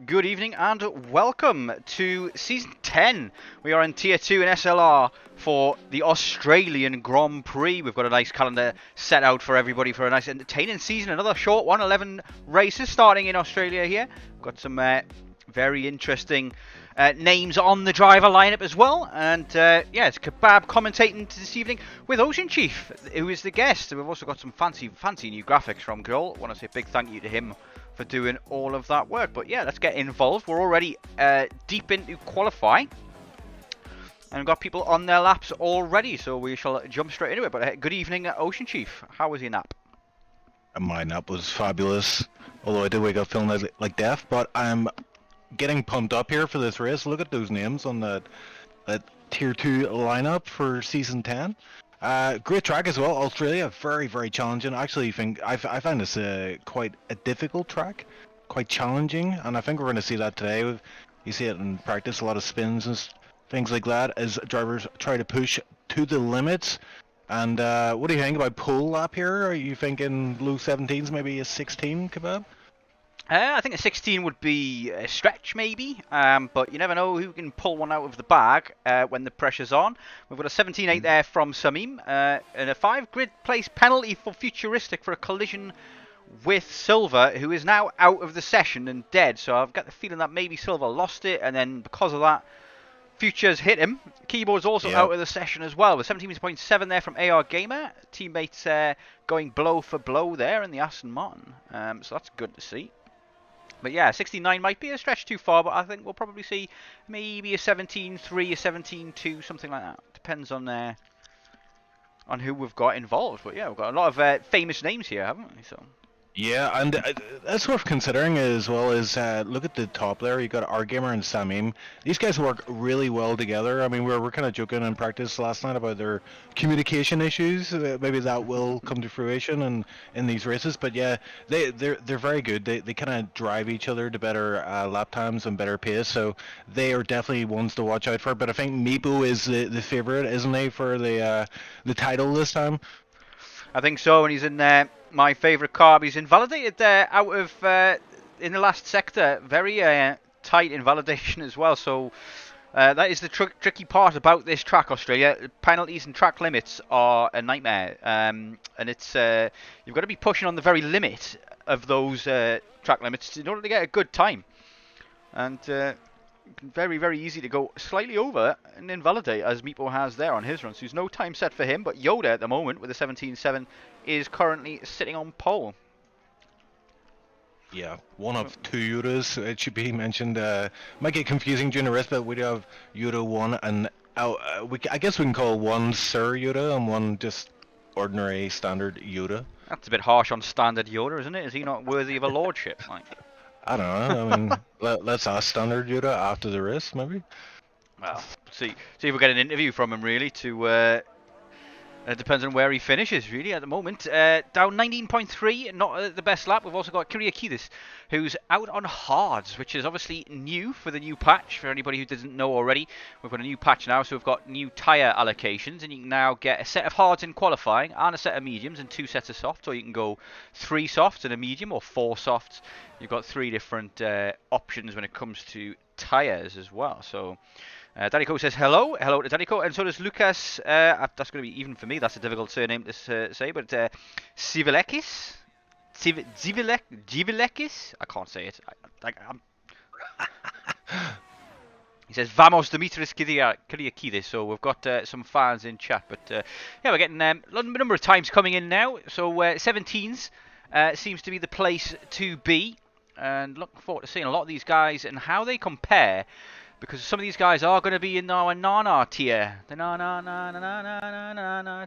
Good evening and welcome to Season 10. We are in Tier 2 in SLR for the Australian Grand Prix. We've got a nice calendar set out for everybody for a nice entertaining season. Another short one, 11 races starting in Australia here. We've got some very interesting names on the driver lineup as well. And yeah, it's Kebab commentating this evening with Ocean Chief, who is the guest. We've also got some fancy new graphics from Joel. I want to say a big thank you to him for doing all of that work. But yeah, let's get involved. We're already deep into qualifying and we've got people on their laps already, so we shall jump straight into it. But good evening, Ocean Chief. How was your nap? My nap was fabulous, although I did wake up feeling like death, but I'm getting pumped up here for this race. Look at those names on that Tier 2 lineup for Season 10. Great track as well. Australia, very challenging. I actually think I find this quite a difficult track, quite challenging, and I think we're going to see that today. You see it in practice, a lot of spins and things like that as drivers try to push to the limits. And what do you think about pole lap here? Are you thinking low 17s, maybe a 16, Kebab? I think a 16 would be a stretch, maybe, but you never know who can pull one out of the bag when the pressure's on. We've got a 17.8 there from Samim, and a 5 grid place penalty for Futuristic for a collision with Silver, who is now out of the session and dead. So I've got the feeling that maybe Silver lost it, and then because of that, Future's hit him. Keyboard's also out of the session as well, with 17.7 there from AR Gamer. Teammates going blow for blow there in the Aston Martin, so that's good to see. But yeah, 69 might be a stretch too far, but I think we'll probably see maybe a 17.3, a 17.2, something like that. Depends on who we've got involved. But yeah, we've got a lot of famous names here, haven't we? So. Yeah, and that's worth considering as well. Is look at the top there. You got Argamer and Samim. These guys work really well together. I mean, we're kind of joking in practice last night about their communication issues. Maybe that will come to fruition in these races. But yeah, they're very good. They kind of drive each other to better lap times and better pace. So they are definitely ones to watch out for. But I think Meepo is the favorite, isn't he, for the title this time? I think so, and he's in my favourite car. He's invalidated out of in the last sector. Very tight invalidation as well. So that is the tricky part about this track, Australia. Penalties and track limits are a nightmare, and it's you've got to be pushing on the very limit of those track limits in order to get a good time. And very easy to go slightly over and invalidate, as Meepo has there on his run. So there's no time set for him, but Yoda at the moment with a 17.7 is currently sitting on pole. Yeah, one of 2 Yodas, it should be mentioned. Might get confusing during the race, but we do have Yoda 1 and I guess we can call one Sir Yoda and one just ordinary standard Yoda. That's a bit harsh on standard Yoda, isn't it? Is he not worthy of a lordship? Like? I don't know. I mean, let's ask standard Yoda after the race, maybe. Well, see if we get an interview from him, really. It depends on where he finishes, really, at the moment. Down 19.3, not the best lap. We've also got Kyriakidis, who's out on hards, which is obviously new for the new patch. For anybody who doesn't know already, we've got a new patch now, so we've got new tyre allocations, and you can now get a set of hards in qualifying, and a set of mediums, and 2 sets of softs, or you can go 3 softs and a medium, or 4 softs. You've got 3 different options when it comes to tyres as well. So Danico says hello to Danico, and so does Lucas. That's going to be even for me. That's a difficult surname to say, but Civilekis? Civilekis? I can't say it. He says Vamos Dimitris Kyriakidis. So we've got some fans in chat, but yeah, we're getting a number of times coming in now. So 17s seems to be the place to be, and looking forward to seeing a lot of these guys and how they compare. Because some of these guys are going to be in our Nana tier. The Nana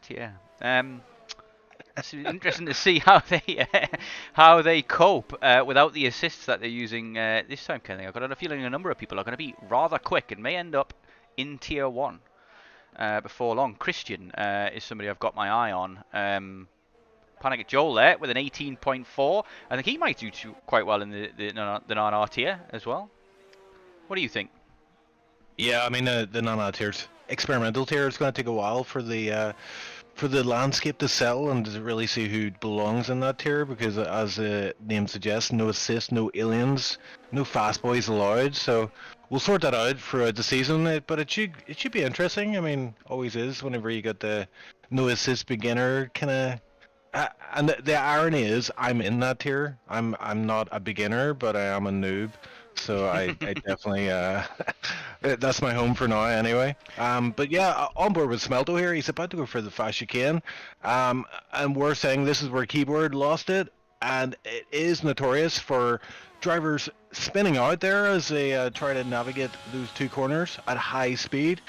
tier. It's interesting to see how they cope without the assists that they're using this time, Kenny. I've got a feeling a number of people are going to be rather quick and may end up in tier 1 before long. Christian is somebody I've got my eye on. Panic at Joel there with an 18.4. I think he might do quite well in the Nana tier as well. What do you think? Yeah, I mean the Nana tiers, experimental tier, is going to take a while for the for the landscape to settle and to really see who belongs in that tier, because as the name suggests, no assists, no aliens, no fast boys allowed. So we'll sort that out throughout the season. But it should be interesting. I mean, always is whenever you get the no assist beginner kind of. And the irony is, I'm in that tier. I'm not a beginner, but I am a noob. So I definitely that's my home for now anyway. But yeah, on board with Smelto here. He's about to go for the fast chicane. And we're saying this is where Keyboard lost it, and it is notorious for drivers spinning out there as they try to navigate those two corners at high speed.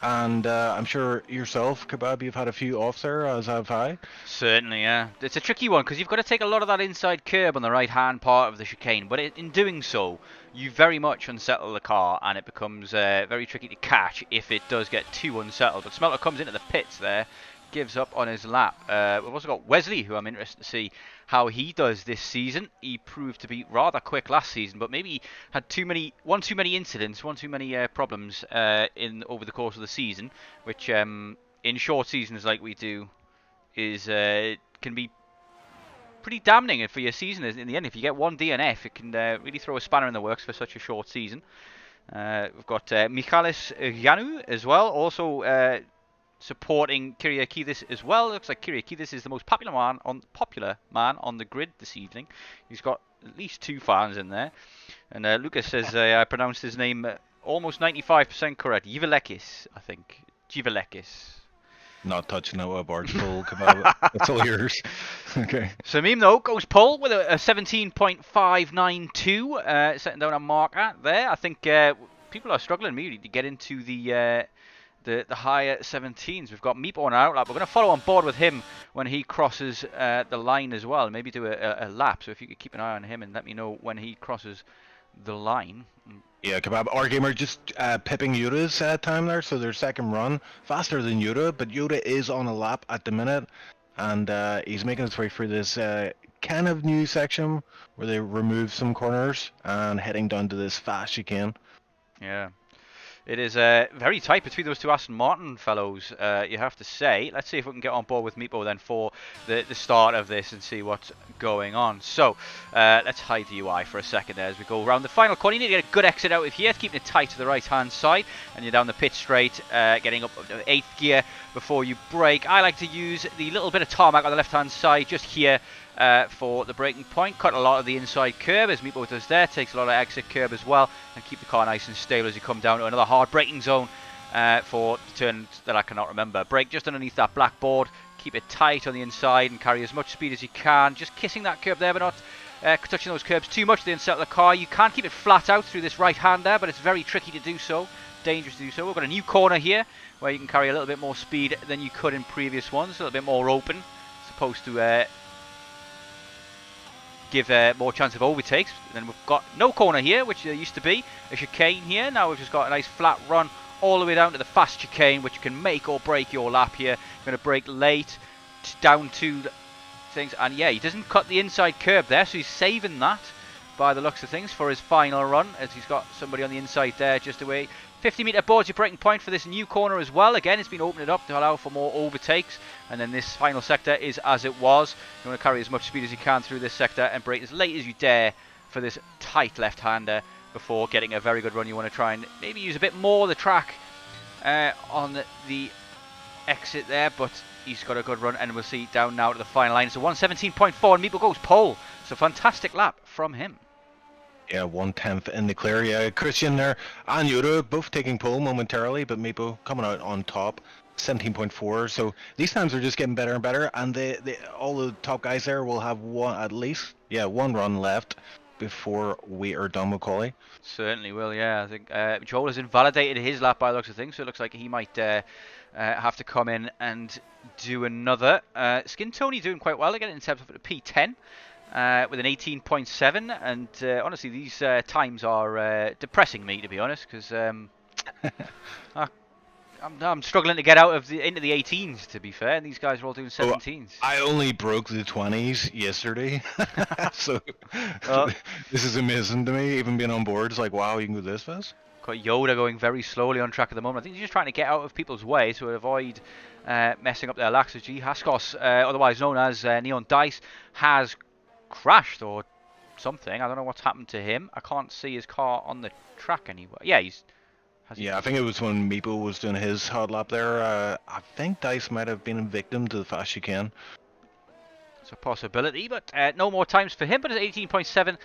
And I'm sure yourself, Kebab, you've had a few offs there, as have I. Certainly, yeah. It's a tricky one because you've got to take a lot of that inside curb on the right-hand part of the chicane, but in doing so, you very much unsettle the car, and it becomes very tricky to catch if it does get too unsettled. But Smelter comes into the pits there, gives up on his lap. We've also got Wesley, who I'm interested to see how he does this season. He proved to be rather quick last season, but maybe had one too many incidents, one too many problems over the course of the season, which in short seasons like we do is can be pretty damning for your season. In the end, if you get one DNF, it can really throw a spanner in the works for such a short season. We've got Michalis Yanu as well, also supporting Kyriakidis as well. Looks like Kyriakidis is the most popular man on the grid this evening. He's got at least 2 fans in there. And Lucas says I pronounced his name almost 95% correct. Jivelekis, I think. Jivelekis. Not touching it with a barge pole, Kebab. That's all yours. Okay. Samim, though, goes pole with a 17.592, setting down a marker there. I think people are struggling really to get into the higher 17s. We've got Meepo on our outlap. We're going to follow on board with him when he crosses the line as well. Maybe do a lap. So if you could keep an eye on him and let me know when he crosses the line. Yeah, Kebab. Our gamer just pipping Yuta's time there, so their second run faster than Yuta, but Yuta is on a lap at the minute, and he's making his way through this kind of new section where they remove some corners and heading down to this fast chicane. Yeah. It is very tight between those two Aston Martin fellows, you have to say. Let's see if we can get on board with Meepo then for the start of this and see what's going on. So, let's hide the UI for a second there as we go around the final corner. You need to get a good exit out of here, keeping it tight to the right-hand side. And you're down the pit straight, getting up to 8th gear before you brake. I like to use the little bit of tarmac on the left-hand side just here for the braking point. Cut a lot of the inside curb as Meepo does there. Takes a lot of exit curb as well, and keep the car nice and stable as you come down to another hard braking zone for the turn that I cannot remember. Brake just underneath that black board. Keep it tight on the inside and carry as much speed as you can. Just kissing that curb there, but not touching those curbs too much to unsettle the car. You can keep it flat out through this right hand there, but it's very tricky to do so. Dangerous to do so. We've got a new corner here where you can carry a little bit more speed than you could in previous ones. A little bit more open, supposed to give more chance of overtakes. And then we've got no corner here, which there used to be a chicane here. Now we've just got a nice flat run all the way down to the fast chicane, which can make or break your lap here. You're going to brake late down to things, and yeah, he doesn't cut the inside curb there, so he's saving that by the looks of things for his final run, as he's got somebody on the inside there just away. 50-metre board's your braking point for this new corner as well. Again, it's been opened up to allow for more overtakes. And then this final sector is as it was. You want to carry as much speed as you can through this sector and brake as late as you dare for this tight left-hander before getting a very good run. You want to try and maybe use a bit more of the track on the exit there, but he's got a good run, and we'll see down now to the final line. So 117.4, and Meepo goes pole. So fantastic lap from him. Yeah, 1/10 in the clear. Yeah, Christian there and Yuta both taking pole momentarily, but Meepo coming out on top, 17.4. So these times are just getting better and better, and all the top guys there will have one run left before we are done with quali. Certainly will, yeah. I think Joel has invalidated his lap by the looks of things, so it looks like he might have to come in and do another. Skin Tony doing quite well. They're getting themselves up at a P10. With an 18.7, and honestly, these times are depressing me, to be honest, because I'm struggling to get out of into the 18s, to be fair, and these guys are all doing 17s. I only broke the 20s yesterday, so this is amazing to me. Even being on board, it's like, wow, you can go this fast. Got Yoda going very slowly on track at the moment. I think he's just trying to get out of people's way to avoid messing up their laps. G. Haskos, otherwise known as Neon Dice, has crashed or something. I don't know what's happened to him. I can't see his car on the track anywhere. Yeah, he's... Yeah, I think it was when Meepo was doing his hot lap there. I think Dice might have been a victim to the fast chicane. It's a possibility, but no more times for him. But at 18.7,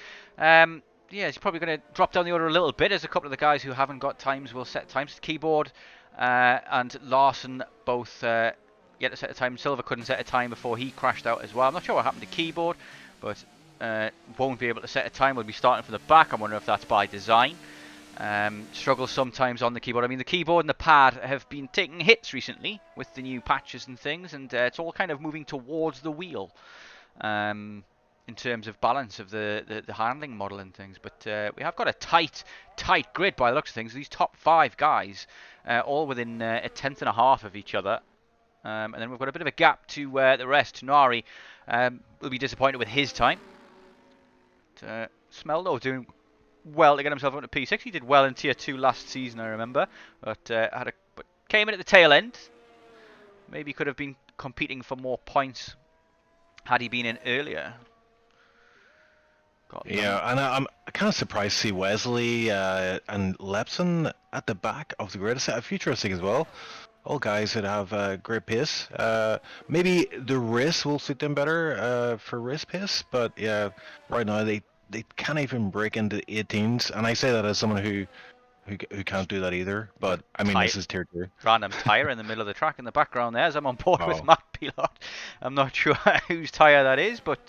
yeah, he's probably going to drop down the order a little bit, as a couple of the guys who haven't got times will set times. The Keyboard and Larson both yet to set a time. Silver couldn't set a time before he crashed out as well. I'm not sure what happened to Keyboard, but won't be able to set a time. We'll be starting from the back. I'm wondering if that's by design. Struggles sometimes on the keyboard. I mean, the keyboard and the pad have been taking hits recently with the new patches and things, and it's all kind of moving towards the wheel in terms of balance of the handling model and things. But we have got a tight grid by the looks of things. These top 5 guys all within a tenth and a half of each other. And then we've got a bit of a gap to the rest. Tunari will be disappointed with his time. Smeldo doing well to get himself up to P6. He did well in Tier 2 last season, I remember, but came in at the tail end. Maybe could have been competing for more points had he been in earlier. Yeah, and I'm kind of surprised to see Wesley and Lepson at the back of the grid. It's futuristic as well. All guys that have great pace. Maybe the race will suit them better for race pace, but yeah, right now they can't even break into 18s, and I say that as someone who can't do that either. But I mean, this is Tier 2. Random tyre in the middle of the track in the background there, as I'm on board with Matt Pilot. I'm not sure whose tyre that is, but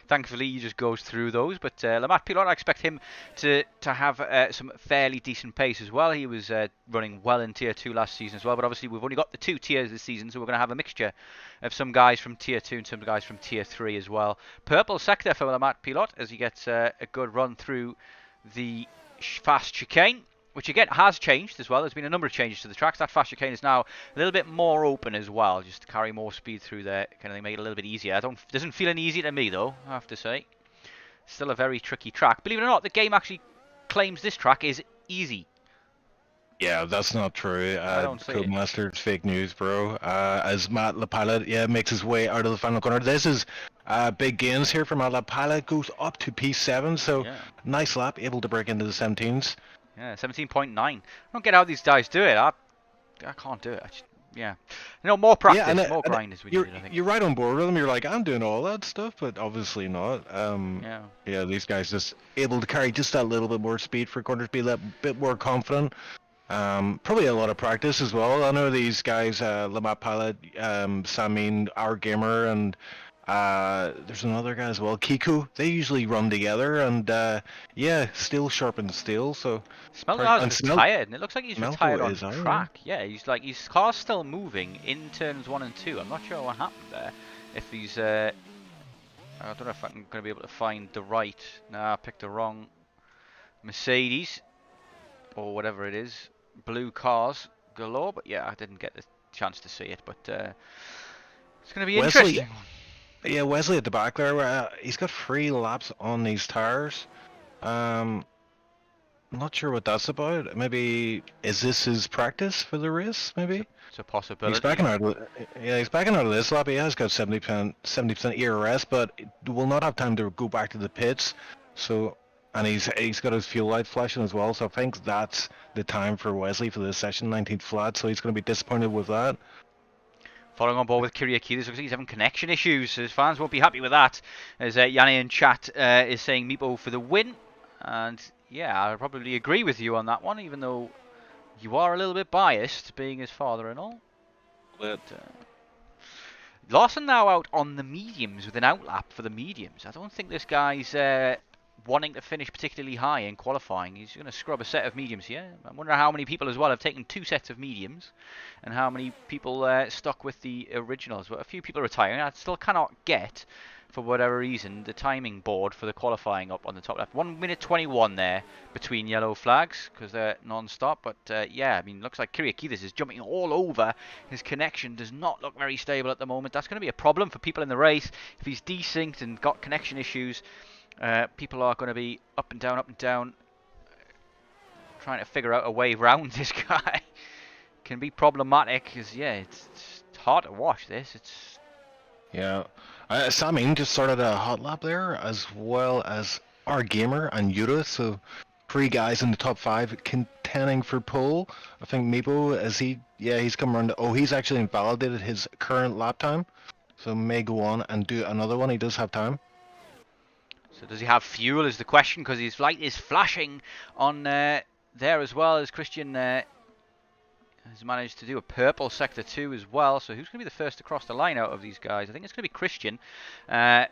thankfully he just goes through those. But Matt Pilot, I expect him to have some fairly decent pace as well. He was running well in Tier 2 last season as well, but obviously we've only got the 2 tiers this season, so we're going to have a mixture of some guys from Tier 2 and some guys from Tier 3 as well. Purple sector for Matt Pilot as he gets a good run through the fast chicane, which again has changed as well. There's been a number of changes to the tracks. That fast chicane is now a little bit more open as well, just to carry more speed through there, kind of make it a little bit easier. Doesn't feel any easier to me though, I have to say. Still a very tricky track. Believe it or not, the game actually claims this track is easy. Yeah, that's not true. Codemaster's fake news, bro. As Matt LaPilot, makes his way out of the final corner. This is big gains here for Matt LaPilot. Goes up to P7, so nice lap, able to break into the 17s. Yeah, 17.9. I don't get how these guys do it. I can't do it. More practice, more grind is what you need, I think. You're right on board with them. You're like, I'm doing all that stuff, but obviously not. Yeah, these guys just able to carry just that little bit more speed for corners, be a little bit more confident. Probably a lot of practice as well. I know these guys, Lamat Pilot, Samin, Our Gamer, and there's another guy as well, Kiku. They usually run together, and steel sharpens steel. So Smelters is retired, and it looks like he's retired on track. Yeah, he's like his car's still moving in turns 1 and 2. I'm not sure what happened there. If he's, I don't know if I'm going to be able to find the right. Nah, I picked the wrong Mercedes or whatever it is. Blue cars galore, but yeah, I didn't get the chance to see it. But it's going to be interesting. Yeah, Wesley at the back there, he's got 3 laps on these tires. I'm not sure what that's about. Maybe, is this his practice for the race, maybe? It's a possibility. He's backing out of this lap. He has got 70% ERS, but will not have time to go back to the pits. So, and he's got his fuel light flashing as well, so I think that's the time for Wesley for this session, 19th flat, so he's going to be disappointed with that. Following on board with Kyriakides, looks like he's having connection issues, so his fans won't be happy with that. As Yanni in chat is saying Meepo for the win, and yeah, I probably agree with you on that one, even though you are a little bit biased, being his father and all. But Larson now out on the mediums with an outlap for the mediums. I don't think this guy's wanting to finish particularly high in qualifying. He's going to scrub a set of mediums here. I wonder how many people as well have taken 2 sets of mediums, and how many people stuck with the originals. But a few people are retiring. I still cannot get, for whatever reason, the timing board for the qualifying up on the top left. 1 minute 21 there between yellow flags because they're non-stop. But yeah, I mean, looks like Kyriakides is jumping all over. His connection does not look very stable at the moment. That's going to be a problem for people in the race. If he's desynced and got connection issues, people are going to be up and down, trying to figure out a way around this guy can be problematic, because yeah, it's hard to watch this. It's Yeah. Samin just started a hot lap there, as well as our gamer and Yuta, so 3 guys in the top 5 contending for pole. I think Meepo, he's come around. Oh, he's actually invalidated his current lap time, so may go on and do another one. He does have time. So does he have fuel is the question, because his light is flashing on there as well, as Christian has managed to do a purple sector 2 as well. So who's going to be the first to cross the line out of these guys? I think it's going to be Christian out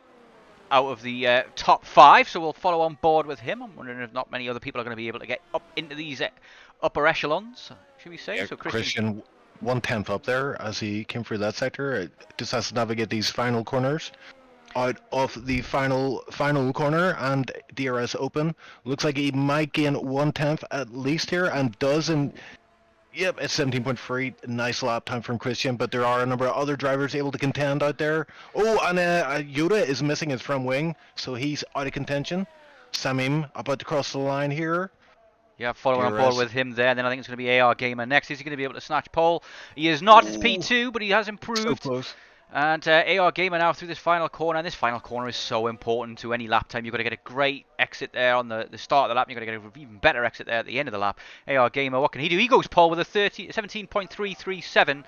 of the top 5, so we'll follow on board with him. I'm wondering if not many other people are going to be able to get up into these upper echelons, should we say? Yeah, so Christian 1/10 up there as he came through that sector. It just has to navigate these final corners. Out of the final corner, and DRS open. Looks like he might gain 1/10 at least here, and does. And yep, it's 17.3. Nice lap time from Christian, but there are a number of other drivers able to contend out there. Oh, and Yoda is missing his front wing, so he's out of contention. Samim about to cross the line here. Yeah, following on board with him there. Then I think it's going to be AR Gamer next. Is he going to be able to snatch pole? He is not. It's P2, but he has improved. So close. And AR Gamer now through this final corner, and this final corner is so important to any lap time. You've got to get a great exit there on the start of the lap, and you've got to get an even better exit there at the end of the lap. AR Gamer, what can he do? He goes pole with a 17.337.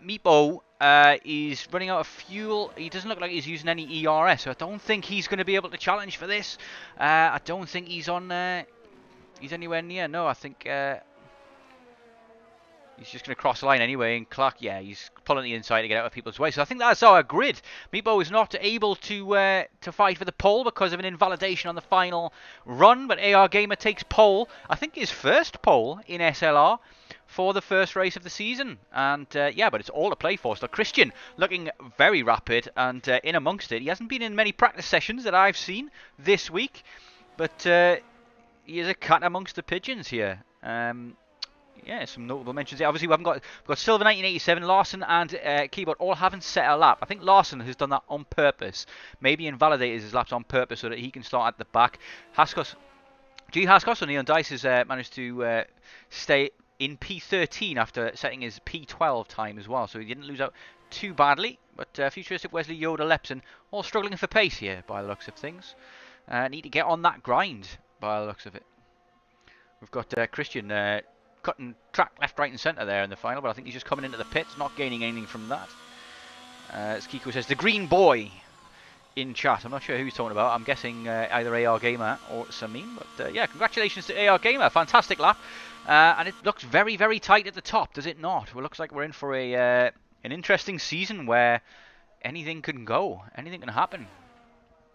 Meepo is running out of fuel. He doesn't look like he's using any ERS, so I don't think he's going to be able to challenge for this. I don't think he's on. He's anywhere near. No, I think. He's just going to cross the line anyway, and Clark, yeah, he's pulling the inside to get out of people's way. So I think that's our grid. Meepo is not able to fight for the pole because of an invalidation on the final run, but AR Gamer takes pole. I think his first pole in SLR for the first race of the season. And yeah, but it's all to play for. So Christian looking very rapid and in amongst it. He hasn't been in many practice sessions that I've seen this week, but he is a cat amongst the pigeons here. Yeah, some notable mentions here. Obviously, we've got Silver 1987, Larson and Keyboard all haven't set a lap. I think Larson has done that on purpose. Maybe invalidated his laps on purpose so that he can start at the back. Haskos or Neon Dice has managed to stay in P13 after setting his P12 time as well. So he didn't lose out too badly. But Futuristic, Wesley, Yoda, Lepson all struggling for pace here by the looks of things. Need to get on that grind by the looks of it. We've got Christian cutting track left, right and centre there in the final, but I think he's just coming into the pits, not gaining anything from that. As Kiko says, the green boy in chat. I'm not sure who he's talking about. I'm guessing either AR Gamer or Samim. But yeah, congratulations to AR Gamer. Fantastic lap. And it looks very, very tight at the top, does it not? Well, it looks like we're in for an interesting season where anything can go. Anything can happen.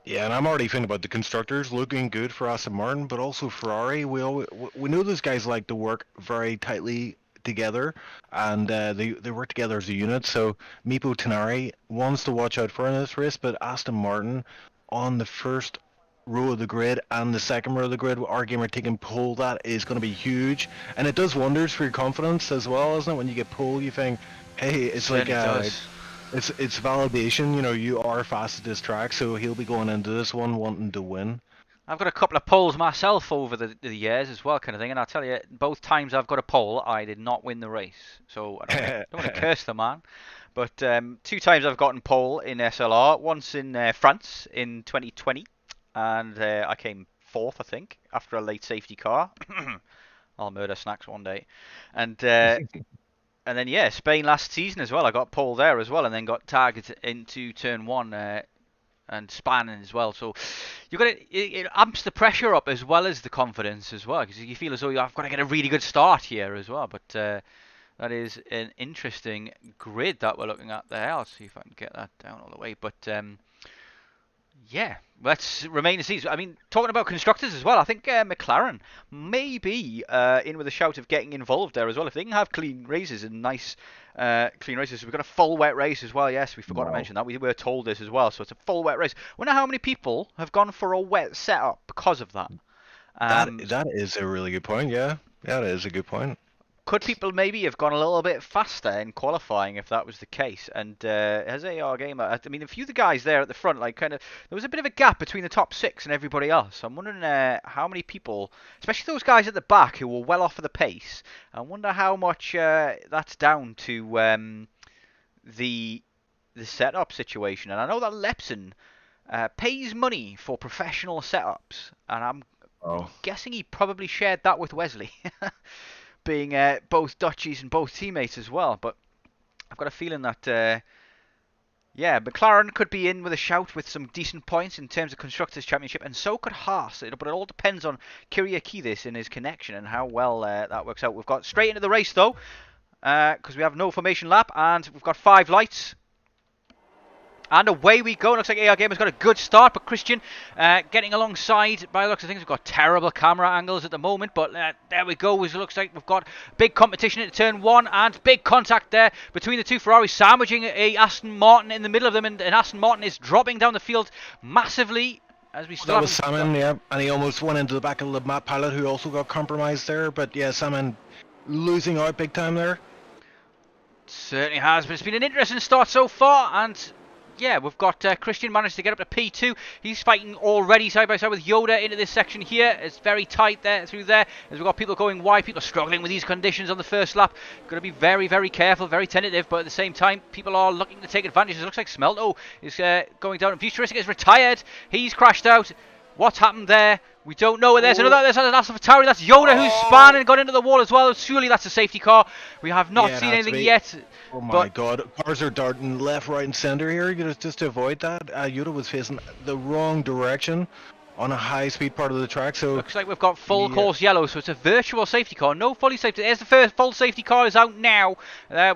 Yeah, and I'm already thinking about the constructors looking good for Aston Martin, but also Ferrari. We know those guys like to work very tightly together, and they work together as a unit. So Meepo Tenari wants to watch out for in this race, but Aston Martin on the first row of the grid and the second row of the grid, our gamer taking pole, that is going to be huge, and it does wonders for your confidence as well, isn't it? When you get pole, you think, hey, it's like It's validation, you know, you are fast at this track, so he'll be going into this one wanting to win. I've got a couple of poles myself over the years as well, kind of thing, and I'll tell you, both times I've got a pole, I did not win the race. So I don't want to curse the man, but 2 times I've gotten pole in SLR, once in France in 2020, and I came 4th, I think, after a late safety car. I'll murder snacks one day. And and then, yeah, Spain last season as well. I got pole there as well, and then got tagged into turn 1 and spanning as well. So it amps the pressure up as well as the confidence as well, because you feel as though I've got to get a really good start here as well. But that is an interesting grid that we're looking at there. I'll see if I can get that down all the way. But yeah, let's remain to see. I mean, talking about constructors as well, I think McLaren may be in with a shout of getting involved there as well. If they can have clean races and nice clean races. We've got a full wet race as well. Yes, we forgot to mention that. We were told this as well. So it's a full wet race. I wonder how many people have gone for a wet setup because of that. That is a really good point, yeah. That is a good point. could people maybe have gone a little bit faster in qualifying if that was the case? And has AR Gamer, I mean, a few of the guys there at the front, like kind of, there was a bit of a gap between the top 6 and everybody else. I'm wondering how many people, especially those guys at the back who were well off of the pace, I wonder how much that's down to the setup situation. And I know that Lepson pays money for professional setups, and I'm guessing he probably shared that with Wesley, being both Dutchies and both teammates as well. But I've got a feeling that, yeah, McLaren could be in with a shout with some decent points in terms of Constructors' Championship, and so could Haas. But it all depends on Kyriakidis and his connection and how well that works out. We've got straight into the race, though, because we have no formation lap, and we've got 5 lights. And away we go. Looks like AR Gamer's got a good start, but Christian getting alongside by the looks of things. We've got terrible camera angles at the moment, but there we go. It looks like we've got big competition at turn 1 and big contact there between the two Ferraris, sandwiching a Aston Martin in the middle of them, and Aston Martin is dropping down the field massively as we start. That was Salmon, yeah, and he almost went into the back of the Matt Pilot, who also got compromised there, but yeah, Salmon losing out big time there. Certainly has, but it's been an interesting start so far, and yeah, we've got Christian managed to get up to P2. He's fighting already side by side with Yoda into this section here. It's very tight there through there. As we've got people going wide, people struggling with these conditions on the first lap. Got to be very, very careful, very tentative, but at the same time, people are looking to take advantage. It looks like Smelto is going down. Futuristic is retired. He's crashed out. What's happened there? We don't know. There's another. There's an AlphaTauri. That's Yoda who's spun and got into the wall as well. Surely that's a safety car. We have not seen anything yet. Oh my god. Cars are darting left, right and centre here. Just to avoid that. Yoda was facing the wrong direction on a high-speed part of the track. So looks like we've got full course yellow, so it's a virtual safety car. No fully safety. There's the first full safety car is out now.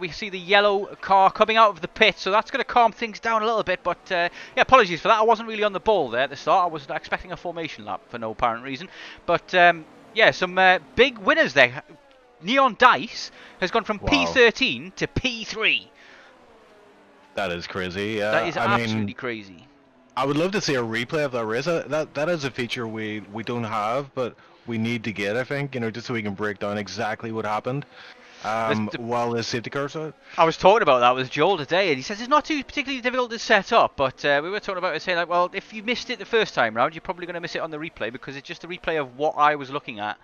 We see the yellow car coming out of the pit, so that's going to calm things down a little bit. But yeah, apologies for that. I wasn't really on the ball there at the start. I was expecting a formation lap for no apparent reason. But yeah, some big winners there. Neon Dice has gone from P13 to P3. That is crazy. That is absolutely crazy. I would love to see a replay of that race. That is a feature we don't have, but we need to get, I think, just so we can break down exactly what happened while the safety car's out. I was talking about that with Joel today, and he says it's not too particularly difficult to set up, but we were talking about it, saying like, well, if you missed it the first time round, you're probably going to miss it on the replay, because it's just a replay of what I was looking at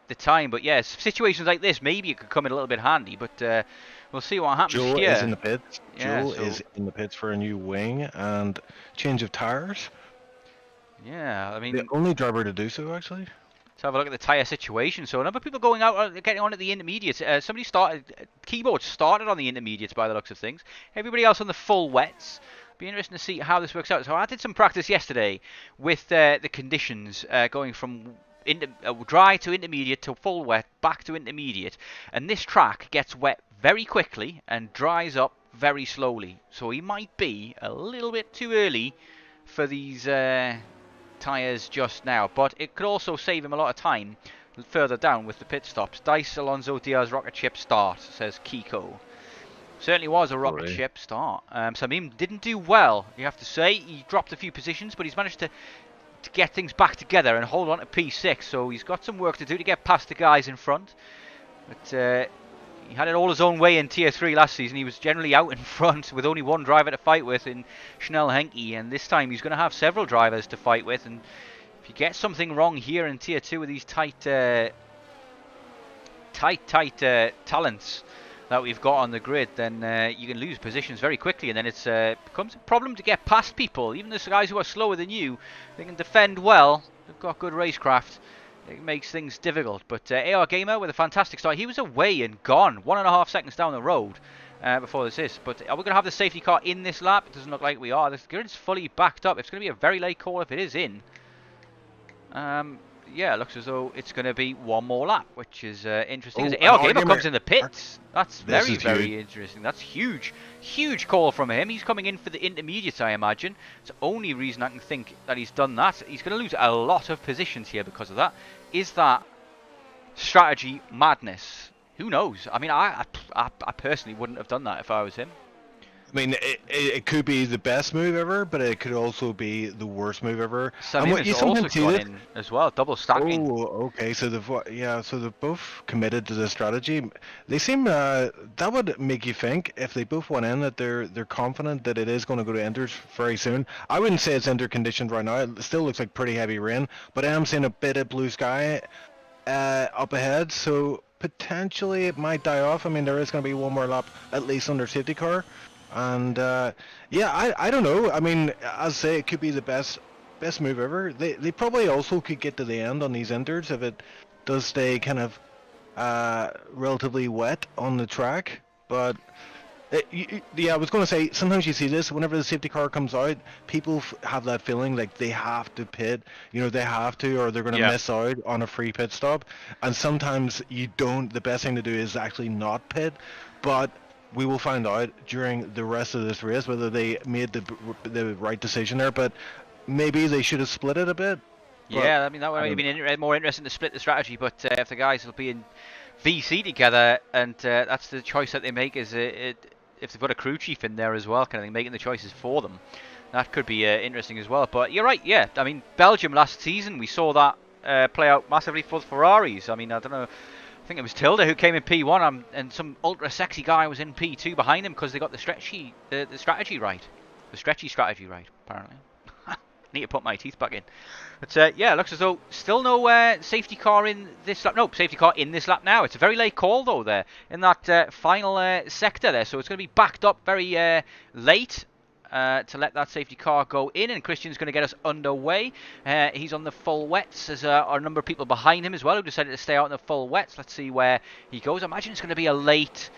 the time. But yeah, situations like this, maybe it could come in a little bit handy, but we'll see what happens Joel here. Is in the pits. Yeah, Joel is in the pits for a new wing and change of tyres. Yeah, I mean, the only driver to do so, actually. Let's have a look at the tyre situation. So a number of people going out, getting on at the intermediates. Somebody started, Keyboard started on the intermediates by the looks of things. Everybody else on the full wets. Be interesting to see how this works out. So I did some practice yesterday with the conditions going from dry to intermediate to full wet, back to intermediate. And this track gets wet very quickly and dries up very slowly. So he might be a little bit too early for these tyres just now. But it could also save him a lot of time further down with the pit stops. Dice, Alonso, Diaz, rocket ship start, says Kiko. Certainly was a rocket ship start. Samim didn't do well, you have to say. He dropped a few positions, but he's managed to get things back together and hold on to P6, so he's got some work to do to get past the guys in front. But he had it all his own way in Tier 3 last season. He was generally out in front with only one driver to fight with in Schnell Henke, and this time he's going to have several drivers to fight with, and if you get something wrong here in Tier 2 with these tight talents that we've got on the grid, then you can lose positions very quickly, and then it becomes a problem to get past people. Even the guys who are slower than you, they can defend well, they've got good racecraft. It makes things difficult. But AR Gamer with a fantastic start. He was away and gone 1.5 seconds down the road before this is. But are we going to have the safety car in this lap? It doesn't look like we are. The grid's fully backed up. It's going to be a very late call if it is in. Yeah, it looks as though it's going to be one more lap, which is interesting. As AR Gamer comes in the pits. That's very, very interesting. That's huge. Huge call from him. He's coming in for the intermediates, I imagine. It's the only reason I can think that he's done that. He's going to lose a lot of positions here because of that. Is that strategy madness? Who knows? I mean, I personally wouldn't have done that if I was him. I mean, it could be the best move ever, but it could also be the worst move ever. And Samim what has you also sometimes see gone that. in as well, double stacking. Oh, okay. So so they've both committed to the strategy. They seem that would make you think if they both went in that they're confident that it is going to go to Enders very soon. I wouldn't say it's Ender conditioned right now. It still looks like pretty heavy rain, but I am seeing a bit of blue sky up ahead. So potentially it might die off. I mean, there is going to be one more lap at least under safety car, and yeah, I don't know. I mean, as I say, it could be the best move ever. They probably also could get to the end on these Enders if it does stay kind of relatively wet on the track. But yeah, I was going to say, sometimes you see this, whenever the safety car comes out, people have that feeling like they have to pit, they have to, or they're going to Yeah. miss out on a free pit stop. And sometimes you don't, the best thing to do is actually not pit. But we will find out during the rest of this race whether they made the right decision there. But maybe they should have split it a bit. Yeah, I mean, that would have been more interesting to split the strategy, but if the guys will be in VC together, and that's the choice that they make, is if they've got a crew chief in there as well, kind of thing, making the choices for them, that could be interesting as well. But you're right, yeah. I mean, Belgium last season, we saw that play out massively for the Ferraris. I mean, I don't know. I think it was Tilda who came in P1, and some ultra sexy guy was in P2 behind him because they got the strategy right, the stretchy strategy right, apparently. Need to put my teeth back in. But yeah, it looks as though still no safety car in this lap. No, safety car in this lap now. It's a very late call though there in that final sector there. So it's going to be backed up very late to let that safety car go in. And Christian's going to get us underway. He's on the full wets. There's a number of people behind him as well who decided to stay out in the full wets. Let's see where he goes. I imagine it's going to be a late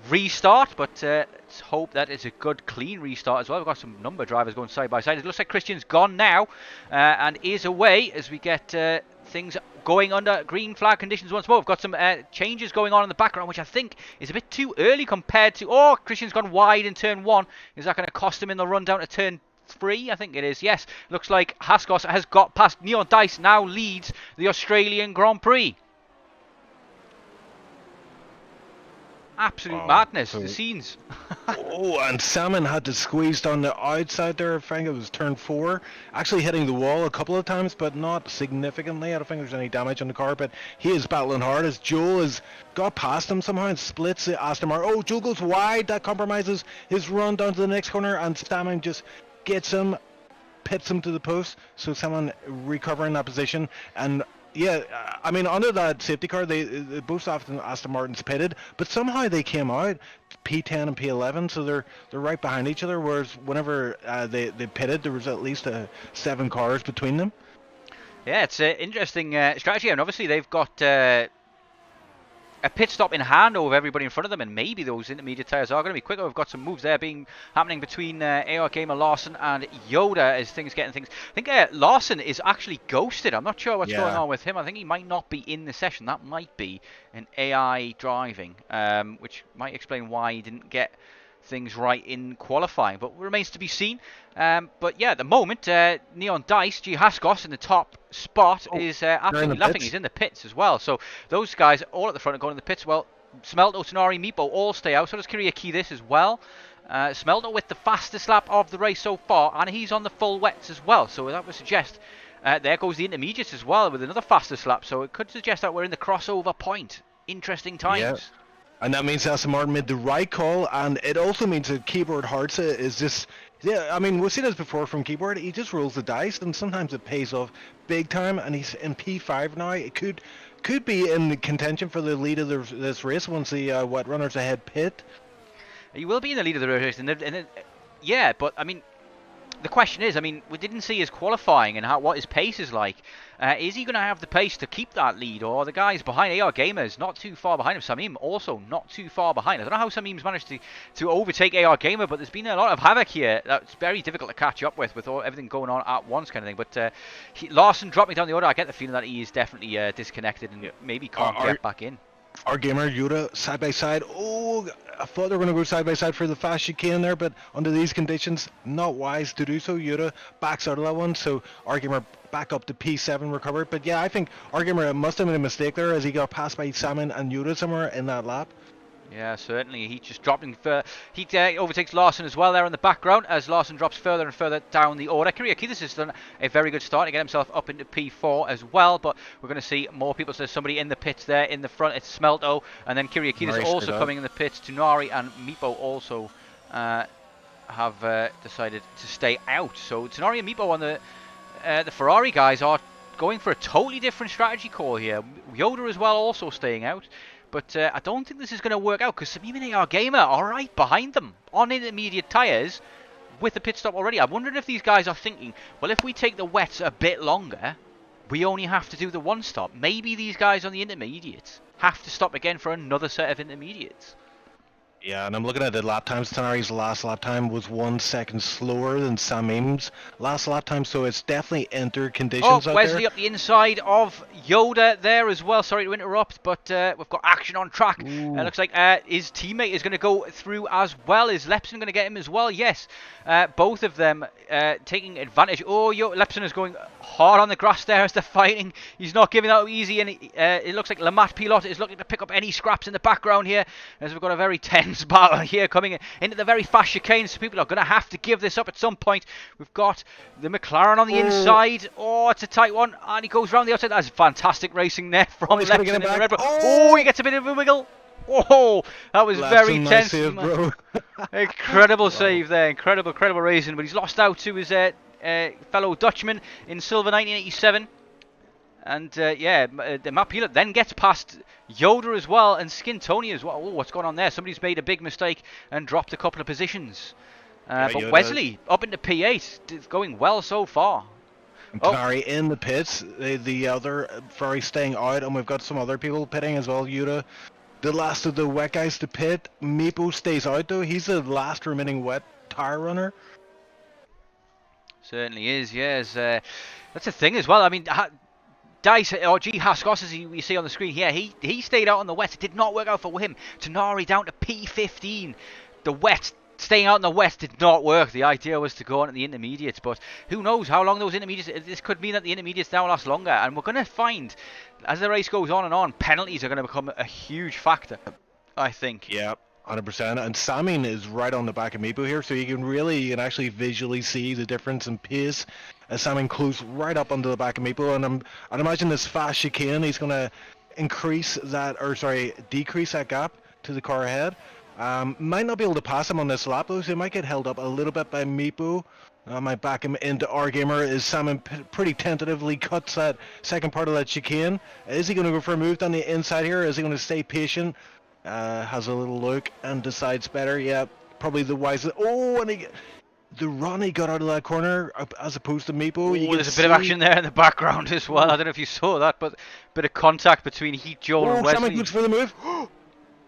restart, but let's hope that it's a good clean restart as well. We've got some number drivers going side by side. It looks like Christian's gone now and is away as we get things going under green flag conditions once more. We've got some changes going on in the background, which I think is a bit too early compared to... Oh, Christian's gone wide in turn 1. Is that going to cost him in the run down to turn 3? I think it is, yes. Looks like Haskos has got past Neon Dice, now leads the Australian Grand Prix. Absolute madness, the scenes. Oh, and Salmon had to squeeze down the outside there. I think it was turn 4. Actually hitting the wall a couple of times, but not significantly. I don't think there's any damage on the car, but he is battling hard as Joel has got past him somehow and splits the Aston Martin. Oh, Joel goes wide. That compromises his run down to the next corner, and Salmon just gets him, pits him to the post. So Salmon recovering that position, and yeah, I mean, under that safety car, they both Aston Martin's pitted, but somehow they came out P10 and P11, so they're right behind each other. Whereas whenever they pitted, there was at least 7 cars between them. Yeah, it's an interesting strategy, and obviously they've got a pit stop in hand over everybody in front of them, and maybe those intermediate tyres are going to be quicker. We've got some moves there happening between AR Gamer Larson and Yoda as things getting things. I think Larson is actually ghosted. I'm not sure what's going on with him. I think he might not be in the session. That might be an AI driving, which might explain why he didn't get things right in qualifying, but remains to be seen. But yeah, at the moment, Neon Dice, G Haskos in the top spot is absolutely laughing. He's in the pits as well. So those guys all at the front are going in the pits. Well, Smelto, Tenari, Meepo all stay out. So does Kiriaki this as well. Smelto with the fastest lap of the race so far, and he's on the full wets as well. So that would suggest there goes the intermediates as well with another fastest lap. So it could suggest that we're in the crossover point. Interesting times. Yeah. And that means Aston Martin made the right call, and it also means that Keyboard Hartza is just... Yeah, I mean, we've seen this before from Keyboard. He just rolls the dice, and sometimes it pays off big time, and he's in P5 now. It could be in the contention for the lead of this race once the wet runners ahead pit. He will be in the lead of the race, yeah, but, I mean... The question is, I mean, we didn't see his qualifying and what his pace is like. Is he going to have the pace to keep that lead? Or the guys behind AR Gamers not too far behind him? Samim also not too far behind. I don't know how Samim's managed to overtake AR Gamer, but there's been a lot of havoc here that's very difficult to catch up with everything going on at once kind of thing. But Larson dropping down the order, I get the feeling that he is definitely disconnected and maybe can't get back in. Our Gamer, Yoda, side by side. Oh, I thought they were going to go side by side for the fast chicane there, but under these conditions, not wise to do so. Yoda backs out of that one, so our Gamer back up to P7 recovered. But yeah, I think our Gamer must have made a mistake there as he got passed by Salmon and Yoda somewhere in that lap. Yeah, certainly. He just dropping. He overtakes Larson as well there in the background as Larson drops further and further down the order. Kyriakidis has done a very good start to get himself up into P4 as well, but we're going to see more people. So there's somebody in the pits there in the front. It's Smelto, and then Kyriakidis also coming in the pits. Tunari and Meepo also have decided to stay out. So Tunari and Meepo on the Ferrari guys are going for a totally different strategy call here. Yoda as well also staying out. But I don't think this is going to work out because Samim and AR Gamer are right behind them on intermediate tyres with the pit stop already. I'm wondering if these guys are thinking, well, if we take the wets a bit longer, we only have to do the one stop. Maybe these guys on the intermediates have to stop again for another set of intermediates. Yeah, and I'm looking at the lap times. Tanari's last lap time was 1 second slower than Samim's last lap time, so it's definitely entered conditions out Wesley there. up the inside of Yoda there as well. Sorry to interrupt, but we've got action on track. Looks like his teammate is going to go through as well. Is Lepson going to get him as well? Yes. Both of them taking advantage. Oh, Lepson is going hard on the grass there as they're fighting. He's not giving that easy, and it looks like Lamat Pilot is looking to pick up any scraps in the background here, as we've got a very tense battle here coming into the very fast chicane, so people are going to have to give this up at some point. We've got the McLaren on the inside. Oh, it's a tight one, and he goes around the outside. That's fantastic racing there from Lepson in the Red Bull. Oh, he gets a bit of a wiggle. Oh, that was very tense. Save, bro. Incredible save there. Incredible racing. But he's lost out to his fellow Dutchman in Silver 1987. And yeah, the Matt Pilot then gets past Yoda as well and Skin Tony as well. Oh, what's going on there? Somebody's made a big mistake and dropped a couple of positions. But Yoda. Wesley up into P8. It's going well so far. Ferrari in the pits. The other Ferrari staying out, and we've got some other people pitting as well. Yoda, the last of the wet guys to pit. Meepo stays out though. He's the last remaining wet tire runner. Certainly is, yes. That's the thing as well. I mean, Dice, or G Haskos, as we see on the screen here, he stayed out on the wet. It did not work out for him. Tanari down to P15. The wet, staying out in the wet did not work. The idea was to go on at the intermediates, but who knows how long those intermediates... This could mean that the intermediates now last longer, and we're going to find, as the race goes on and on, penalties are going to become a huge factor, I think. Yeah. 100%, and Samin is right on the back of Meepo here, so you can actually visually see the difference in pace as Samin close right up under the back of Meepo, and I'd imagine this fast chicane, he's going to decrease that gap to the car ahead. Might not be able to pass him on this lap though, so he might get held up a little bit by Meepo. Might back him into R-Gamer as Samin pretty tentatively cuts that second part of that chicane. Is he going to go for a move down the inside here? Is he going to stay patient? Has a little look and decides better. Yeah, probably the wisest. Oh, and the run he got out of that corner as opposed to Meepo. Oh, there's a bit of action there in the background as well. I don't know if you saw that, but a bit of contact between Heat Joel and Wesley. Samin goes for the move.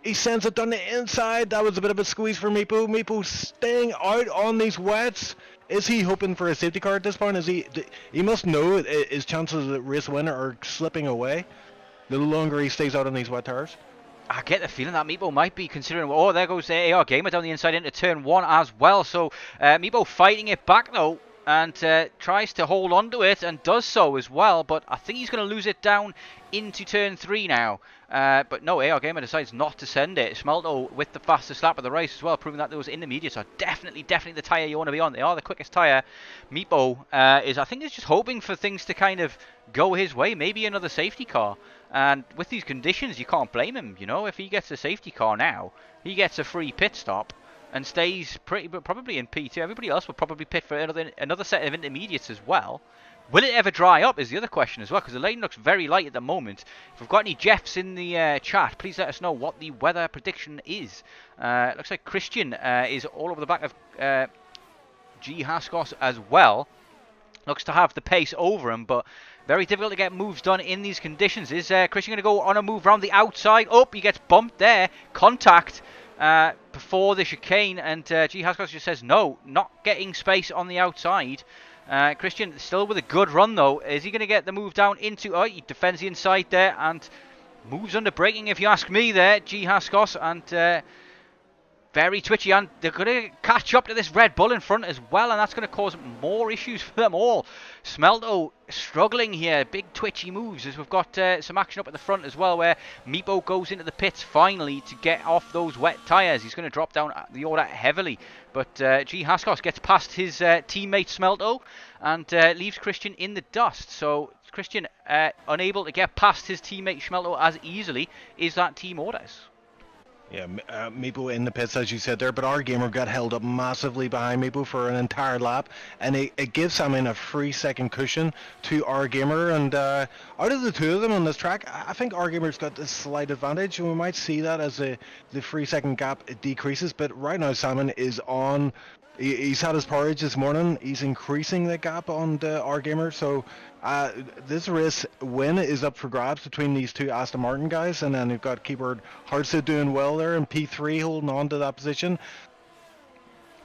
He sends it down the inside. That was a bit of a squeeze for Meepo. Meepo staying out on these wets. Is he hoping for a safety car at this point? He must know his chances of race win are slipping away the longer he stays out on these wet tires. I get the feeling that Meepo might be considering... Oh, there goes the AR Gamer down the inside into turn 1 as well. So Meepo fighting it back though and tries to hold on to it and does so as well. But I think he's going to lose it down into turn 3 now. But no, AR Gamer decides not to send it. Smelto with the fastest lap of the race as well, proving that those intermediates are definitely the tyre you want to be on. They are the quickest tyre. Meepo I think is just hoping for things to kind of go his way. Maybe another safety car. And with these conditions, you can't blame him. You know, if he gets a safety car now, he gets a free pit stop and stays probably in P2. Everybody else will probably pit for another set of intermediates as well. Will it ever dry up is the other question as well, because the lane looks very light at the moment. If we've got any Jeffs in the chat, please let us know what the weather prediction is. It looks like Christian is all over the back of G Haskos as well. Looks to have the pace over him, but very difficult to get moves done in these conditions. Is Christian going to go on a move around the outside? Oh, he gets bumped there. Contact before the chicane, and G Haskos just says no, not getting space on the outside. Christian still with a good run though. Is he going to get the move down into... Oh, he defends the inside there and moves under braking if you ask me there, G Haskos, and very twitchy, and they're going to catch up to this Red Bull in front as well, and that's going to cause more issues for them all. Smelto struggling here, big twitchy moves, as we've got some action up at the front as well, where Meepo goes into the pits finally to get off those wet tyres. He's going to drop down the order heavily, but G. Haskos gets past his teammate Smelto and leaves Christian in the dust. So Christian unable to get past his teammate Smelto as easily is that Team Orders. Yeah, Meepo in the pits, as you said there, but our gamer got held up massively behind Meepo for an entire lap, and it gives Simon a 3-second cushion to our gamer. And out of the two of them on this track, I think our gamer's got the slight advantage, and we might see that as the 3-second gap decreases. But right now, Simon is on. He's had his porridge this morning. He's increasing the gap on our gamer. So this race win is up for grabs between these two Aston Martin guys, and then you've got Keyboard Hardsuit doing well there, and P3 holding on to that position.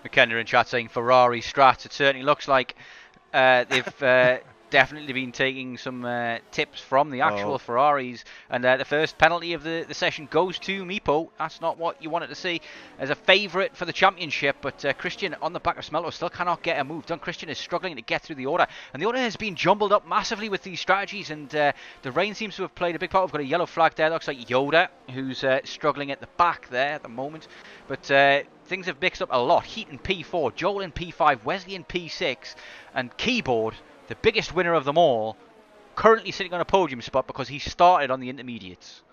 McKenna in chat saying Ferrari strats. It certainly looks like they've definitely been taking some tips from the actual Ferraris, and the first penalty of the session goes to Meepo. That's not what you wanted to see as a favourite for the championship, but Christian on the back of Smelto still cannot get a move done. Christian is struggling to get through the order, and the order has been jumbled up massively with these strategies, and the rain seems to have played a big part. We've got a yellow flag there, looks like Yoda, who's struggling at the back there at the moment, but things have mixed up a lot. Heat in P4, Joel in P5, Wesley in P6, and Keyboard, the biggest winner of them all, currently sitting on a podium spot because he started on the intermediates.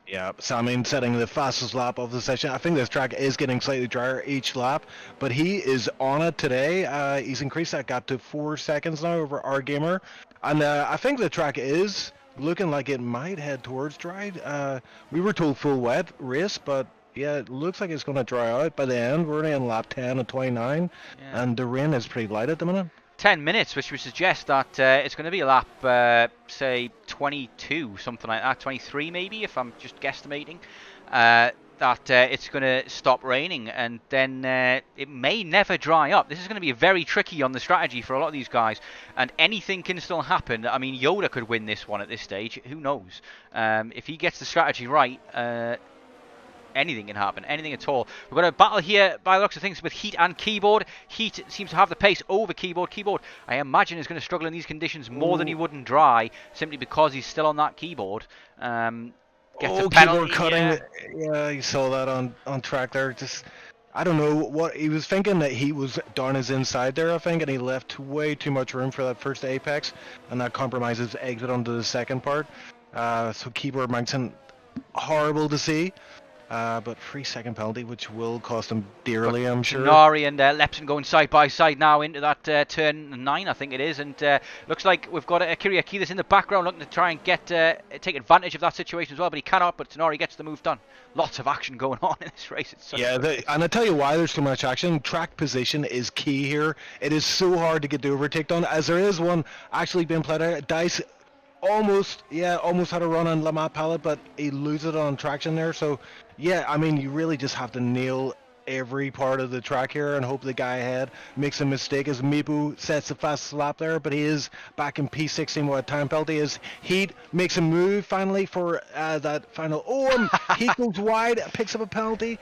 Yeah, Samin setting the fastest lap of the session. I think this track is getting slightly drier each lap, but he is on it today. He's increased that gap to 4 seconds now over our gamer, and I think the track is looking like it might head towards dry. We were told full wet race, but yeah, it looks like it's going to dry out by the end. We're only in lap 10 and 29, and the rain is pretty light at the minute. 10 minutes, which would suggest that it's going to be a lap, say, 22, something like that, 23 maybe, if I'm just guesstimating, that it's going to stop raining, and then it may never dry up. This is going to be very tricky on the strategy for a lot of these guys, and anything can still happen. I mean, Yoda could win this one at this stage, who knows? If he gets the strategy right, anything can happen, anything at all. We've got a battle here by the looks of things with Heat and Keyboard. Heat seems to have the pace over Keyboard. Keyboard, I imagine, is going to struggle in these conditions more than he would in dry, simply because he's still on that keyboard. Gets a penalty. Keyboard cutting. Yeah, you saw that on track there. Just, I don't know what he was thinking, that he was down his inside there, I think, and he left way too much room for that first apex, and that compromises exit onto the second part. So Keyboard mountain, horrible to see. But 3-second penalty, which will cost him dearly, I'm sure. Nari and Lepson going side by side now into that turn 9, I think it is, and looks like we've got Kiriakides in the background looking to try and take advantage of that situation as well, but he cannot. But Tenari gets the move done. Lots of action going on in this race. And I tell you why there's so much action. Track position is key here. It is so hard to get the overtake done, as there is one actually being played out. Dice almost had a run on Lamont Pallet, but he loses it on traction there. So yeah, I mean, you really just have to nail every part of the track here and hope the guy ahead makes a mistake, as Meepo sets the fastest lap there, but he is back in P16 what time penalty is. Heat makes a move finally for that final. Heat goes wide, picks up a penalty.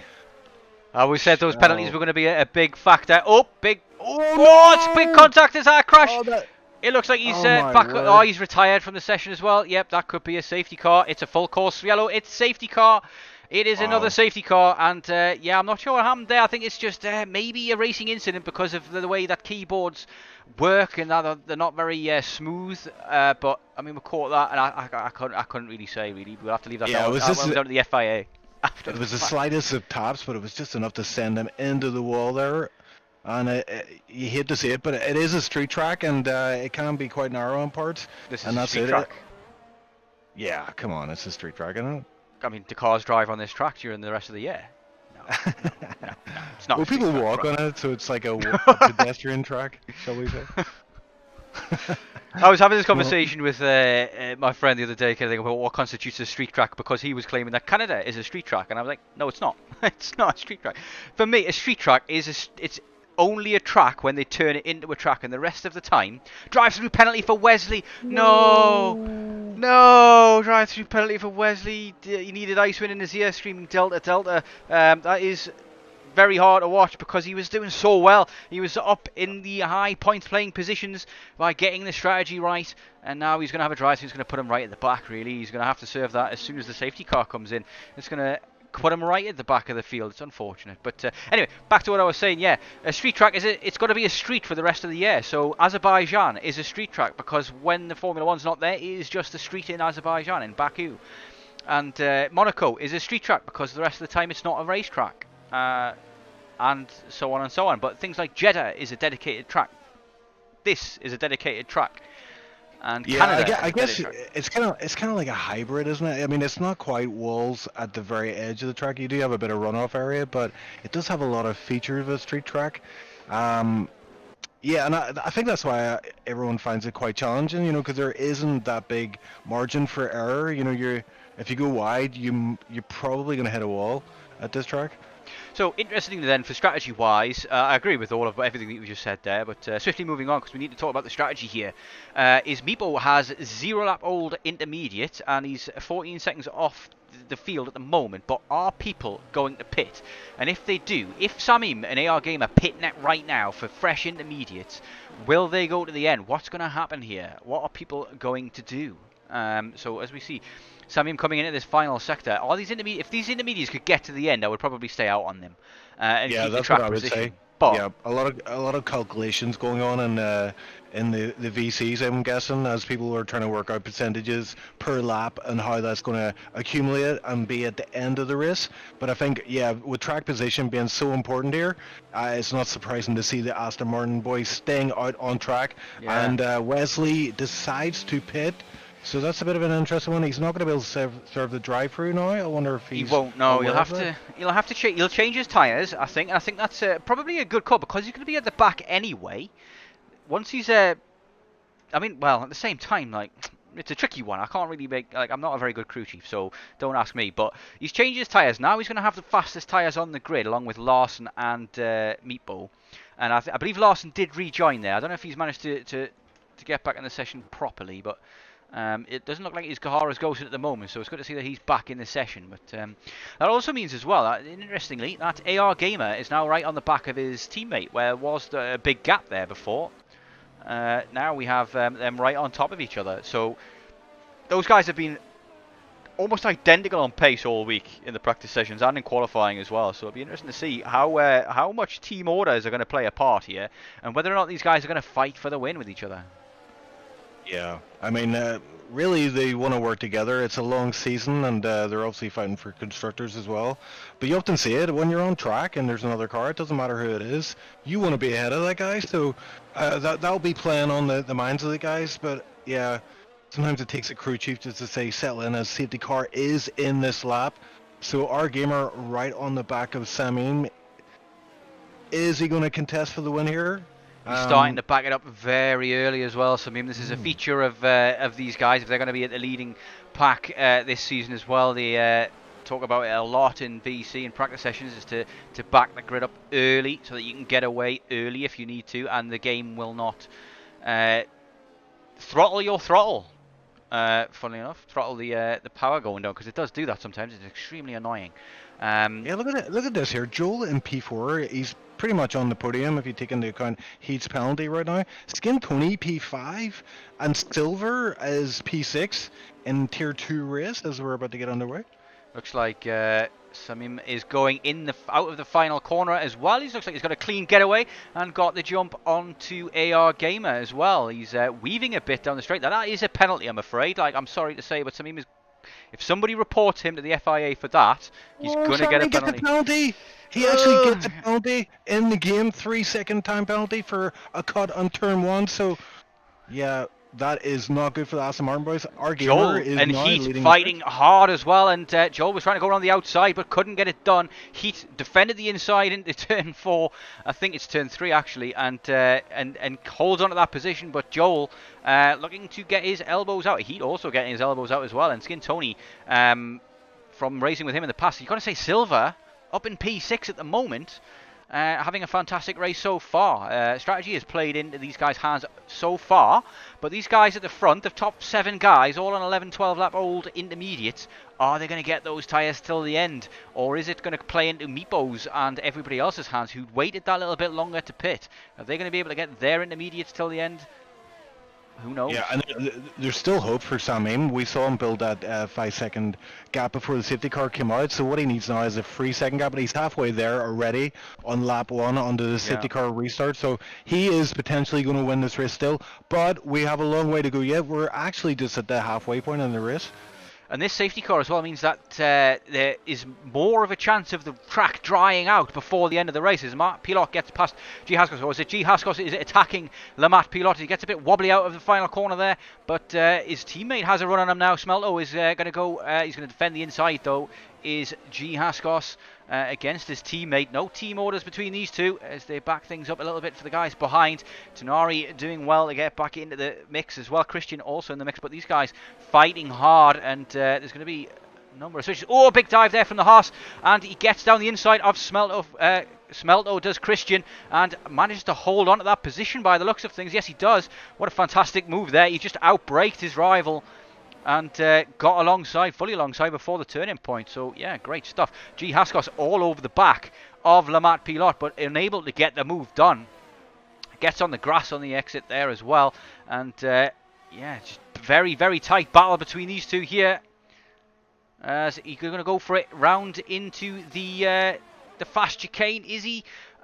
We said those penalties were going to be a big factor. It's big contact as that crash. It looks like he's back. He's retired from the session as well. Yep, that could be a safety car. It's a full course yellow. It's safety car. It is another safety car, and I'm not sure what happened there. I think it's just maybe a racing incident because of the way that keyboards work, and that they're not very smooth. But I mean, we caught that, and I couldn't really say. Really, we'll have to leave that down to the FIA. It was the slightest of taps, but it was just enough to send him into the wall there. And you hate to see it, but it is a street track, and it can be quite narrow in parts. This is a street track. Yeah, come on, it's a street track, isn't it? I mean, do cars drive on this track during the rest of the year? No, it's not. Well, people walk on it, so it's like a pedestrian track, shall we say? I was having this conversation with my friend the other day, kind of about what constitutes a street track, because he was claiming that Canada is a street track, and I was like, no, it's not. It's not a street track. For me, a street track is it's only a track when they turn it into a track, and the rest of the time, drive-through penalty for Wesley. No, drive-through penalty for Wesley. He needed Icewind in his ear, screaming Delta. That is very hard to watch because he was doing so well. He was up in the high points playing positions by getting the strategy right, and now he's going to have a drive who's going to put him right at the back, really. He's going to have to serve that as soon as the safety car comes in. It's going to put him right at the back of the field. It's unfortunate. But anyway, back to what I was saying. Yeah, a street track, it's got to be a street for the rest of the year. So Azerbaijan is a street track because when the Formula 1's not there, it is just a street in Azerbaijan, in Baku. And Monaco is a street track because the rest of the time it's not a racetrack. And so on and so on. But things like Jeddah is a dedicated track. This is a dedicated track. And yeah, Canada, I guess it's kind of like a hybrid, isn't it? I mean, it's not quite walls at the very edge of the track. You do have a bit of runoff area, but it does have a lot of features of a street track. Yeah, and I think that's why everyone finds it quite challenging, you know, because there isn't that big margin for error. You know, if you go wide, you're probably going to hit a wall at this track. So, interestingly then, for strategy-wise, I agree with all of everything that you just said there, but swiftly moving on, because we need to talk about the strategy here, is Meepo has 0-lap-old intermediate, and he's 14 seconds off the field at the moment, but are people going to pit? And if they do, if Samim and AR Gamer pit net right now for fresh intermediates, will they go to the end? What's going to happen here? What are people going to do? So, as we see, Samim coming into this final sector. Are these if these intermediates could get to the end, I would probably stay out on them and yeah, keep that's the track what I would position. say. But yeah, a lot of calculations going on in the VCs, I'm guessing, as people are trying to work out percentages per lap and how that's going to accumulate and be at the end of the race. But I think, yeah, with track position being so important here, it's not surprising to see the Aston Martin boys staying out on track. Yeah. And Wesley decides to pit. So that's a bit of an interesting one. He's not going to be able to serve the drive-through now. I wonder if he won't. No, he'll have to change. He'll change his tyres, I think. And I think that's probably a good call because he's going to be at the back anyway. Once he's I mean, well, at the same time, like, it's a tricky one. I can't really make, like, I'm not a very good crew chief, so don't ask me. But he's changed his tyres. Now he's going to have the fastest tyres on the grid, along with Larson and Meatball. And I believe Larson did rejoin there. I don't know if he's managed to get back in the session properly, but it doesn't look like his Kahara's ghosted at the moment, so it's good to see that he's back in the session. But that also means as well, interestingly, that AR Gamer is now right on the back of his teammate, where was the big gap there before. Now we have them right on top of each other. So those guys have been almost identical on pace all week in the practice sessions and in qualifying as well. So it'll be interesting to see how much team orders are going to play a part here, and whether or not these guys are going to fight for the win with each other. Yeah, I mean, really they want to work together. It's a long season, and they're obviously fighting for constructors as well. But you often see it when you're on track and there's another car. It doesn't matter who it is. You want to be ahead of that guy, so that'll be playing on the minds of the guys. But yeah, sometimes it takes a crew chief just to say settle in as safety car is in this lap. So our gamer right on the back of Samim. Is he going to contest for the win here? He's starting to back it up very early as well. So I mean, this is a feature of these guys. If they're going to be at the leading pack this season as well, they talk about it a lot in VC and practice sessions, is to back the grid up early so that you can get away early if you need to, and the game will not throttle your throttle. Funnily enough, throttle the power going down, because it does do that sometimes. It's extremely annoying. Yeah, look at it. Look at this here. Joel in P4. He's pretty much on the podium if you take into account Heat's penalty right now. Skin Tony P5 and Silver is P6 in Tier 2 race as we're about to get underway. Looks like Samim is going out of the final corner as well. He looks like he's got a clean getaway and got the jump onto AR Gamer as well. He's weaving a bit down the straight. Now, that is a penalty, I'm afraid. Like, I'm sorry to say, but Samim is... If somebody reports him to the FIA for that, he's going to get a penalty. He actually gets a penalty in the game, 3-second time penalty for a cut on turn 1. So, yeah, that is not good for the Aston Martin boys. Our gamer is and now Heat fighting hard as well, and Joel was trying to go around the outside but couldn't get it done. Heat defended the inside into turn 4, I think it's turn 3 actually, and holds on to that position. But Joel looking to get his elbows out. Heat also getting his elbows out as well, and Skin Tony from racing with him in the past. You've got to say Silver up in P6 at the moment. having a fantastic race so far. Strategy has played into these guys' hands so far, but these guys at the front, the top 7 guys, all on 11, 12 lap old intermediates, are they going to get those tyres till the end? Or is it going to play into Meepo's and everybody else's hands who waited that little bit longer to pit? Are they going to be able to get their intermediates till the end? Who knows? Yeah, and there's still hope for Samim. We saw him build that 5-second gap before the safety car came out, so what he needs now is a 3-second gap, but he's halfway there already on lap 1 onto the safety car restart, so he is potentially going to win this race still, but we have a long way to go yet. We're actually just at the halfway point in the race. And this safety car as well means that there is more of a chance of the track drying out before the end of the race. As Matt Pilot gets past G. Haskos, or is it G. Haskos is attacking Lamat Pilot? He gets a bit wobbly out of the final corner there, but his teammate has a run on him now. Smelto is going to go, he's going to defend the inside though, is G. Haskos against his teammate. No team orders between these two as they back things up a little bit for the guys behind. Tenari doing well to get back into the mix as well. Christian also in the mix, but these guys fighting hard, and there's going to be a number of switches. Oh, a big dive there from the Haas, and he gets down the inside of Smelto. Smelto does Christian and manages to hold on to that position by the looks of things. Yes, he does. What a fantastic move there. He just outbraked his rival and got alongside, fully alongside before the turning point. So yeah, great stuff. G. Haskos all over the back of Lamat Pilot, but unable to get the move done. Gets on the grass on the exit there as well. And yeah, just very, very tight battle between these two here. So he's going to go for it round into the fast chicane. Is he?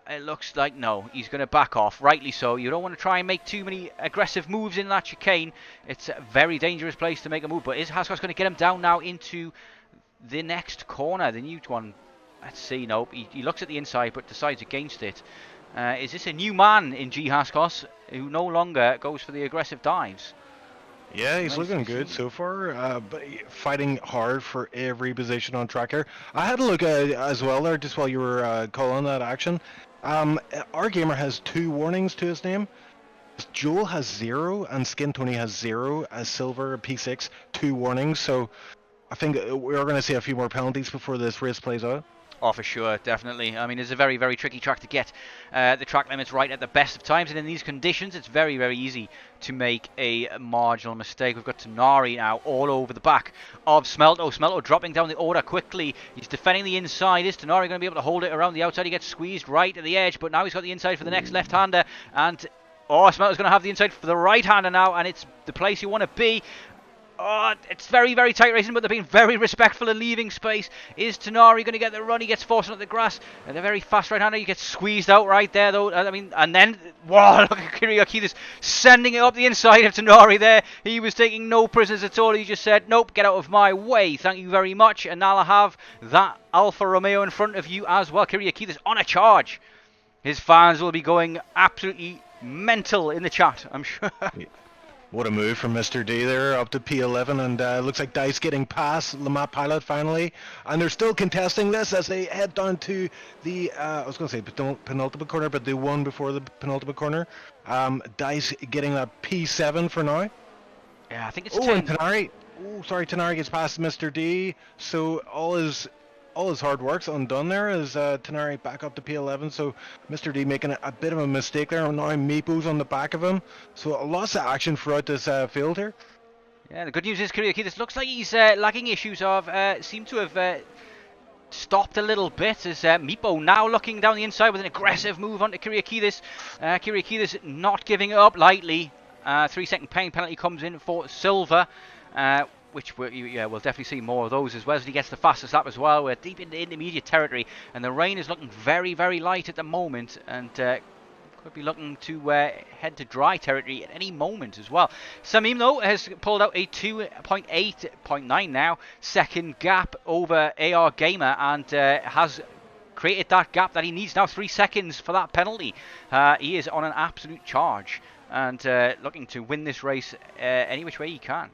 It looks like no, he's going to back off, rightly so. You don't want to try and make too many aggressive moves in that chicane. It's a very dangerous place to make a move, but is Haskos going to get him down now into the next corner, the new one? Let's see, nope, he looks at the inside but decides against it. Is this a new man in G. Haskos who no longer goes for the aggressive dives? Yeah, he's looking good so far, but fighting hard for every position on track here. I had a look as well there just while you were calling that action. Our gamer has 2 warnings to his name. Joel has 0 and Skin Tony has 0 as Silver P6, 2 warnings. So I think we're going to see a few more penalties before this race plays out. Oh, for sure, definitely. I mean, it's a very, very tricky track to get the track limits right at the best of times, and in these conditions, it's very, very easy to make a marginal mistake. We've got Tenari now all over the back of Smelto. Smelto dropping down the order quickly. He's defending the inside. Is Tenari going to be able to hold it around the outside? He gets squeezed right at the edge, but now he's got the inside for the next left-hander, and oh, Smelto's going to have the inside for the right-hander now, and it's the place you want to be. Oh, it's very, very tight racing, but they're being very respectful and leaving space. Is Tenari going to get the run? He gets forced onto the grass. And they're very fast right-hander. He gets squeezed out right there, though. I mean, and then, wow, look at Kiriakidis sending it up the inside of Tenari there. He was taking no prisoners at all. He just said, nope, get out of my way. Thank you very much. And now I have that Alfa Romeo in front of you as well. Kiriakidis on a charge. His fans will be going absolutely mental in the chat, I'm sure. What a move from Mr. D there, up to P11, and looks like Dice getting past Lamat Pilot finally. And they're still contesting this as they head down to the, I was going to say penultimate corner, but the one before the penultimate corner. Dice getting that P7 for now. Yeah, I think it's 10. ten. And Tenari, Tenari gets past Mr. D, so all his hard work's undone there as Tenari back up to P11, so Mr. D making a bit of a mistake there, and now Meepo's on the back of him, so lots of action throughout this field here. Yeah, the good news is Kiriakidis looks like he's lacking issues of, seem to have stopped a little bit as Meepo now looking down the inside with an aggressive move onto Kiriakidis. Kiriakidis not giving it up lightly. 3-second penalty comes in for Silver. Which we'll definitely see more of those as well as he gets the fastest lap as well. We're deep into intermediate territory, and the rain is looking very, very light at the moment, and could be looking to head to dry territory at any moment as well. Samim, though, has pulled out a 2.8.9 now second gap over AR Gamer, and has created that gap that he needs now, 3 seconds for that penalty. He is on an absolute charge, and looking to win this race any which way he can.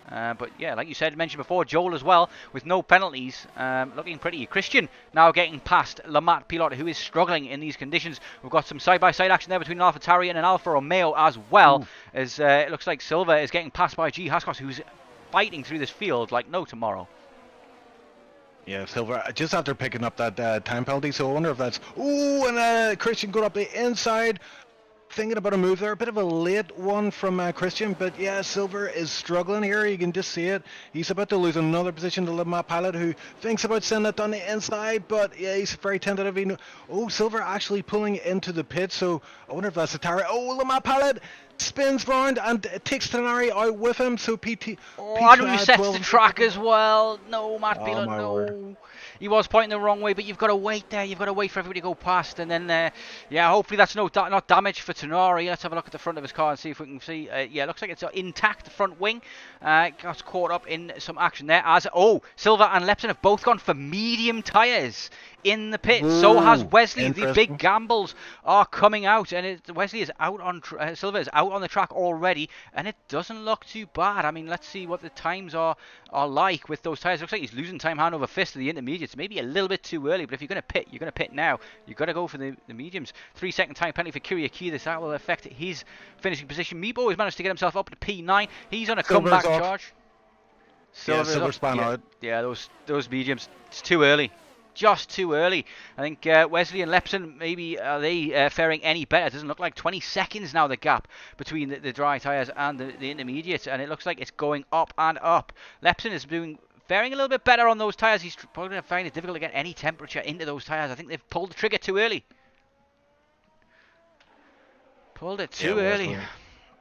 But yeah, like you said, mentioned before, Joel as well, with no penalties, looking pretty. Christian now getting past Lamat Pilot, who is struggling in these conditions. We've got some side-by-side action there between an AlphaTauri and an Alfa Romeo as well, as it looks like Silva is getting passed by G. Haskos, who's fighting through this field like no tomorrow. Yeah, Silver, just after picking up that time penalty, so I wonder if that's... Ooh, and Christian got up the inside. Thinking about a move there, a bit of a late one from Christian, but yeah, Silver is struggling here. You can just see it. He's about to lose another position to Lemma Pilot, who thinks about sending it down the inside, but yeah, he's very tentative. Oh, Silver actually pulling into the pit, so I wonder if that's a tire. Oh, Lemma Pilot spins round and takes Tenari out with him, so PT... Oh, I know you set the track as well. No, Matt Beeler, no. Word. He was pointing the wrong way, but you've got to wait there. You've got to wait for everybody to go past, and then, yeah, hopefully that's not damage for Tenari. Let's have a look at the front of his car and see if we can see. Yeah, looks like it's intact, the front wing. Got caught up in some action there. Silver and Lepson have both gone for medium tyres in the pit. Ooh, so has Wesley. The big gambles are coming out, and Wesley is out on Silver is out on the track already, and it doesn't look too bad. I mean, let's see what the times are like with those tyres. Looks like he's losing time hand over fist to the intermediates. Maybe a little bit too early, but if you're going to pit, you're going to pit now. You've got to go for the mediums. 3-second time penalty for Kiriakidis. That will affect his finishing position. Meepo has managed to get himself up to P9. He's on a comeback charge. Silver spun out. Yeah, those mediums. It's too early. Just too early. I think Wesley and Lepson, maybe are they faring any better? It doesn't look like 20 seconds now, the gap between the dry tyres and the intermediates, and it looks like it's going up and up. Lepson is faring a little bit better on those tyres. He's probably going to find it difficult to get any temperature into those tyres. I think they've pulled the trigger too early. Pulled it too early.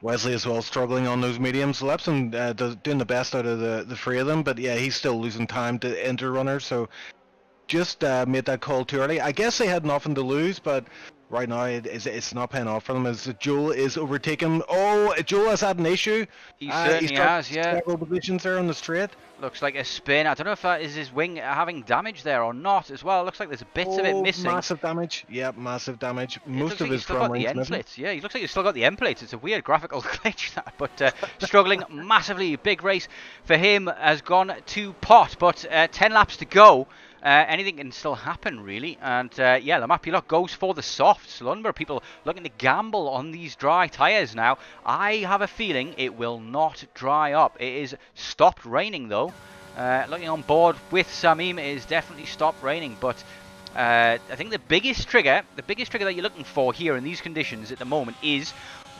Wesley as well struggling on those mediums. Lepson doing the best out of the three of them, but yeah, he's still losing time to enter runners, so just made that call too early. I guess they had nothing to lose, but right now it's not paying off for them as Joel is overtaken. Oh, Joel has had an issue. He certainly has, yeah. Several positions there on the straight. Looks like a spin. I don't know if that is his wing having damage there or not as well. It looks like there's bits of it missing. Massive damage. Yep, massive damage. Most of his front wings missing. Yeah, he looks like he's still got the end plates. It's a weird graphical glitch, that, but struggling massively. Big race for him has gone to pot, but 10 laps to go. Anything can still happen, really. And yeah, the Mapulot goes for the softs. Lundberg people looking to gamble on these dry tyres now. I have a feeling it will not dry up. It is stopped raining, though. Looking on board with Samim, it is definitely stopped raining. But I think the biggest trigger that you're looking for here in these conditions at the moment is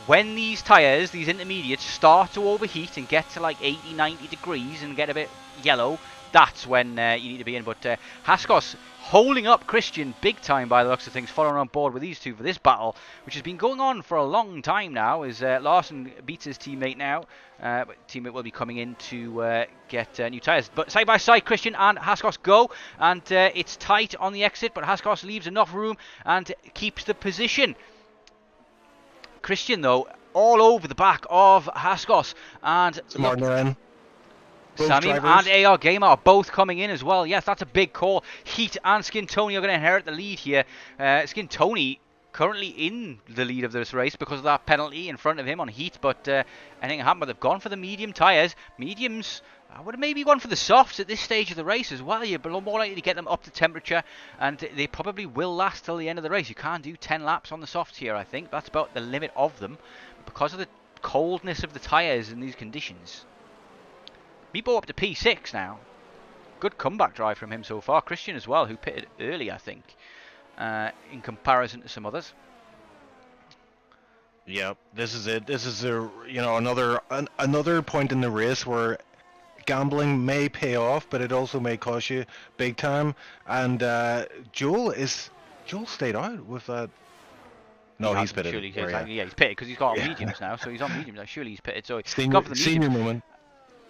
when these tyres, these intermediates, start to overheat and get to like 80, 90 degrees and get a bit yellow. That's when you need to be in. But Haskos holding up Christian big time by the looks of things, following on board with these two for this battle, which has been going on for a long time now, as Larson beats his teammate now. But teammate will be coming in to get new tyres. But side by side, Christian and Haskos go, and it's tight on the exit, but Haskos leaves enough room and keeps the position. Christian, though, all over the back of Haskos, and Samim and AR Gamer are both coming in as well. Yes, that's a big call. Heat and Skin Tony are going to inherit the lead here. Skin Tony currently in the lead of this race because of that penalty in front of him on Heat, but anything happened, but they've gone for the medium tyres. Mediums, I would have maybe gone for the softs at this stage of the race as well. You're more likely to get them up to temperature, and they probably will last till the end of the race. You can't do 10 laps on the softs here, I think. That's about the limit of them because of the coldness of the tyres in these conditions. Meepo up to P6 now. Good comeback drive from him so far. Christian as well, who pitted early, I think, in comparison to some others. Yep, this is it. This is another point in the race where gambling may pay off, but it also may cost you big time. And Joel stayed out with that. No, he's pitted. Surely, yeah, he's pitted because he's got on mediums now, so he's on mediums. Surely he's pitted. So he's gone for the senior moment.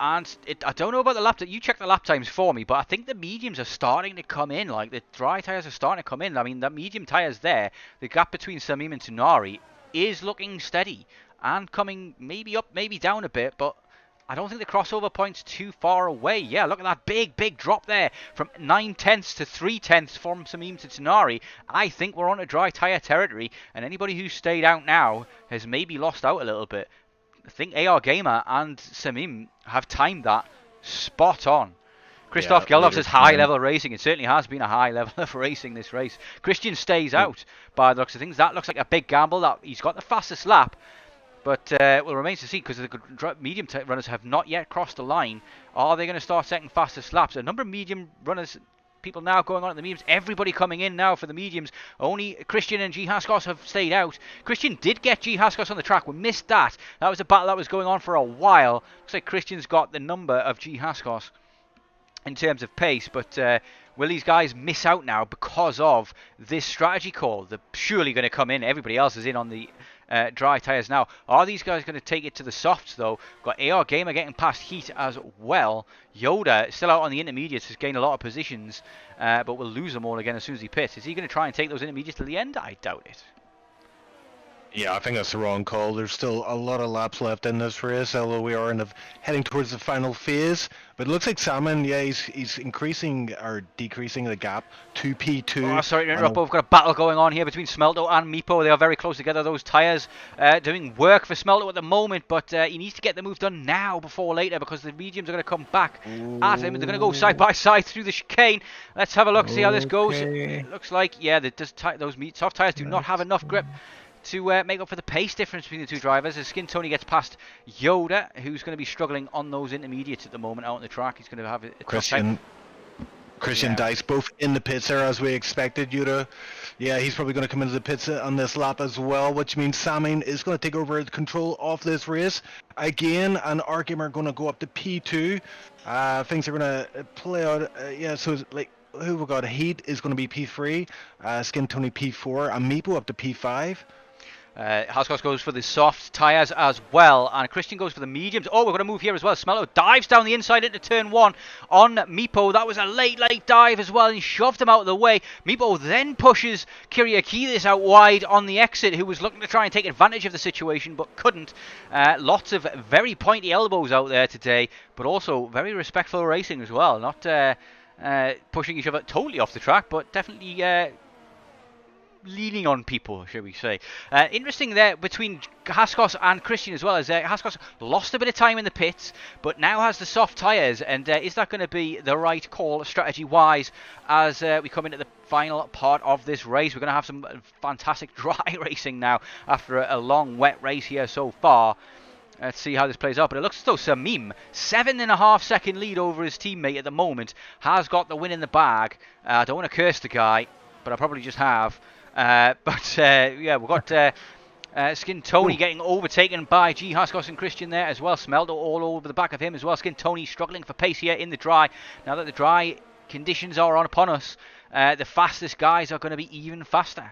And I don't know about the lap time. You check the lap times for me, but I think the mediums are starting to come in. Like, the dry tyres are starting to come in. I mean, the medium tyres there, the gap between Samim and Tunari is looking steady and coming maybe up, maybe down a bit, but I don't think the crossover point's too far away. Yeah, look at that big drop there from 9/10 to 3/10 from Samim to Tunari. I think we're on a dry tyre territory, and anybody who's stayed out now has maybe lost out a little bit. I think AR Gamer and Samim have timed that spot on. Christoph Geldof says high level racing. It certainly has been a high level of racing this race. Christian stays out by the looks of things. That looks like a big gamble. That he's got the fastest lap, but it will remain to see because the medium runners have not yet crossed the line. Are they going to start setting fastest laps? A number of medium runners people now going on at the mediums. Everybody coming in now for the mediums. Only Christian and G Haskos have stayed out. Christian did get G Haskos on the track. We missed that. That was a battle that was going on for a while. Looks like Christian's got the number of G Haskos in terms of pace, but will these guys miss out now because of this strategy call? They're surely going to come in. Everybody else is in on the dry tyres now. Are these guys going to take it to the softs, though? Got AR Gamer getting past Heat as well. Yoda still out on the intermediates, has gained a lot of positions, but will lose them all again as soon as he pits. Is he going to try and take those intermediates to the end? I doubt it. Yeah, I think that's the wrong call. There's still a lot of laps left in this race, although we are heading towards the final phase. But it looks like Salmon, yeah, he's increasing or decreasing the gap to P2. Oh, sorry to interrupt, but we've got a battle going on here between Smelto and Meepo. They are very close together. Those tyres doing work for Smelto at the moment, but he needs to get the move done now before later because the mediums are going to come back at him. They're going to go side by side through the chicane. Let's have a look, see how this goes. It looks like, yeah, those soft tyres do not have enough grip to make up for the pace difference between the two drivers. As Skin Tony gets past Yoda, who's going to be struggling on those intermediates at the moment out on the track. He's going to have a Christian Dice both in the pits there as we expected. Yoda, yeah, he's probably going to come into the pits on this lap as well, which means Samin is going to take over the control of this race again, and Arkham are going to go up to P2. Things are going to play out. Yeah, so like who we got? Heat is going to be P3, Skin Tony P4, and Meepo up to P5. Haskos goes for the soft tyres as well, and Christian goes for the mediums. Oh, we're going to move here as well. Smelto dives down the inside into turn 1 on Meepo. That was a late dive as well, and he shoved him out of the way. Meepo then pushes Kyriakidis out wide on the exit, who was looking to try and take advantage of the situation, but couldn't. Lots of very pointy elbows out there today, but also very respectful racing as well. Not pushing each other totally off the track, but definitely leaning on people, shall we say. Interesting there between Haskos and Christian as well, as Haskos lost a bit of time in the pits, but now has the soft tyres, and is that going to be the right call strategy-wise as we come into the final part of this race? We're going to have some fantastic dry racing now after a long wet race here so far. Let's see how this plays out. But it looks as though Samim, 7.5 second lead over his teammate at the moment, has got the win in the bag. I don't want to curse the guy, but I probably just have. Yeah, we've got Skin Tony getting overtaken by G Haskos and Christian there as well. Smelto all over the back of him as well. Skin Tony struggling for pace here in the dry. Now that the dry conditions are upon us, the fastest guys are going to be even faster.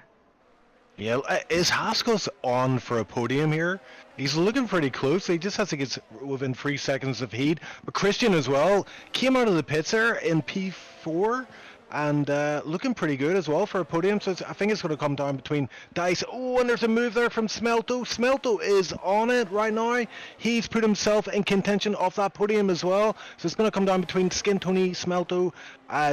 Yeah, is Haskos on for a podium here? He's looking pretty close. He just has to get within 3 seconds of Heat. But Christian as well came out of the pits there in P4 and looking pretty good as well for a podium. So I think it's going to come down between Dice. Oh, and there's a move there from Smelto. Smelto is on it right now. He's put himself in contention of that podium as well. So it's going to come down between Skin Tony, Smelto,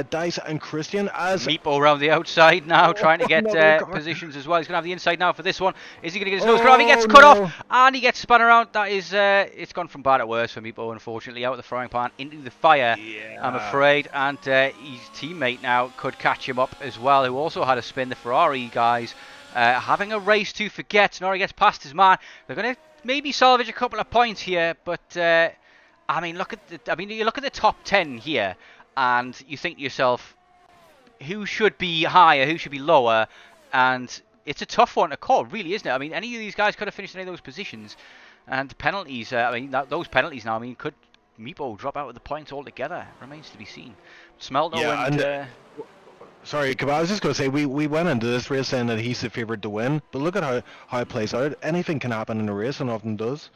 Dice and Christian. As Meepo around the outside now, trying to get positions as well. He's going to have the inside now for this one. Is he going to get his nose cut off? He gets cut off and he gets spun around. That is, it's gone from bad to worse for Meepo, unfortunately. Out of the frying pan into the fire, yeah. I'm afraid. And his teammate now could catch him up as well, who also had a spin. The Ferrari guys having a race to forget. Nori gets past his man. They're going to maybe salvage a couple of points here, but I mean, you look at the top 10 here. And you think to yourself, who should be higher, who should be lower? And it's a tough one to call, really, isn't it? I mean, any of these guys could have finished in any of those positions. And penalties, those penalties now, could Meepo drop out with the points altogether? Remains to be seen. Smelto sorry, I was just going to say, we went into this race saying that he's the favourite to win. But look at how it plays out. Anything can happen in a race, and often does.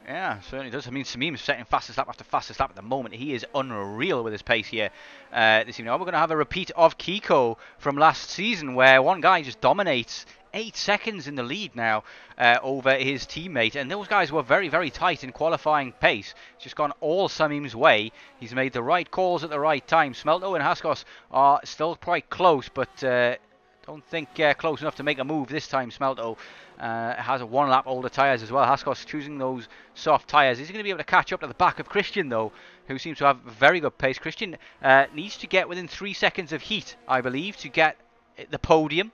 Yeah, certainly does. I mean, Samim's setting fastest lap after fastest lap at the moment. He is unreal with his pace here this evening. We're going to have a repeat of Kiko from last season, where one guy just dominates 8 seconds in the lead now over his teammate. And those guys were very, very tight in qualifying pace. It's just gone all Samim's way. He's made the right calls at the right time. Smelto and Haskos are still quite close, but don't think close enough to make a move this time. Smelto has a 1 lap older tyres as well. Haskos choosing those soft tyres. Is he going to be able to catch up to the back of Christian, though, who seems to have very good pace? Christian needs to get within 3 seconds of Heat, I believe, to get the podium.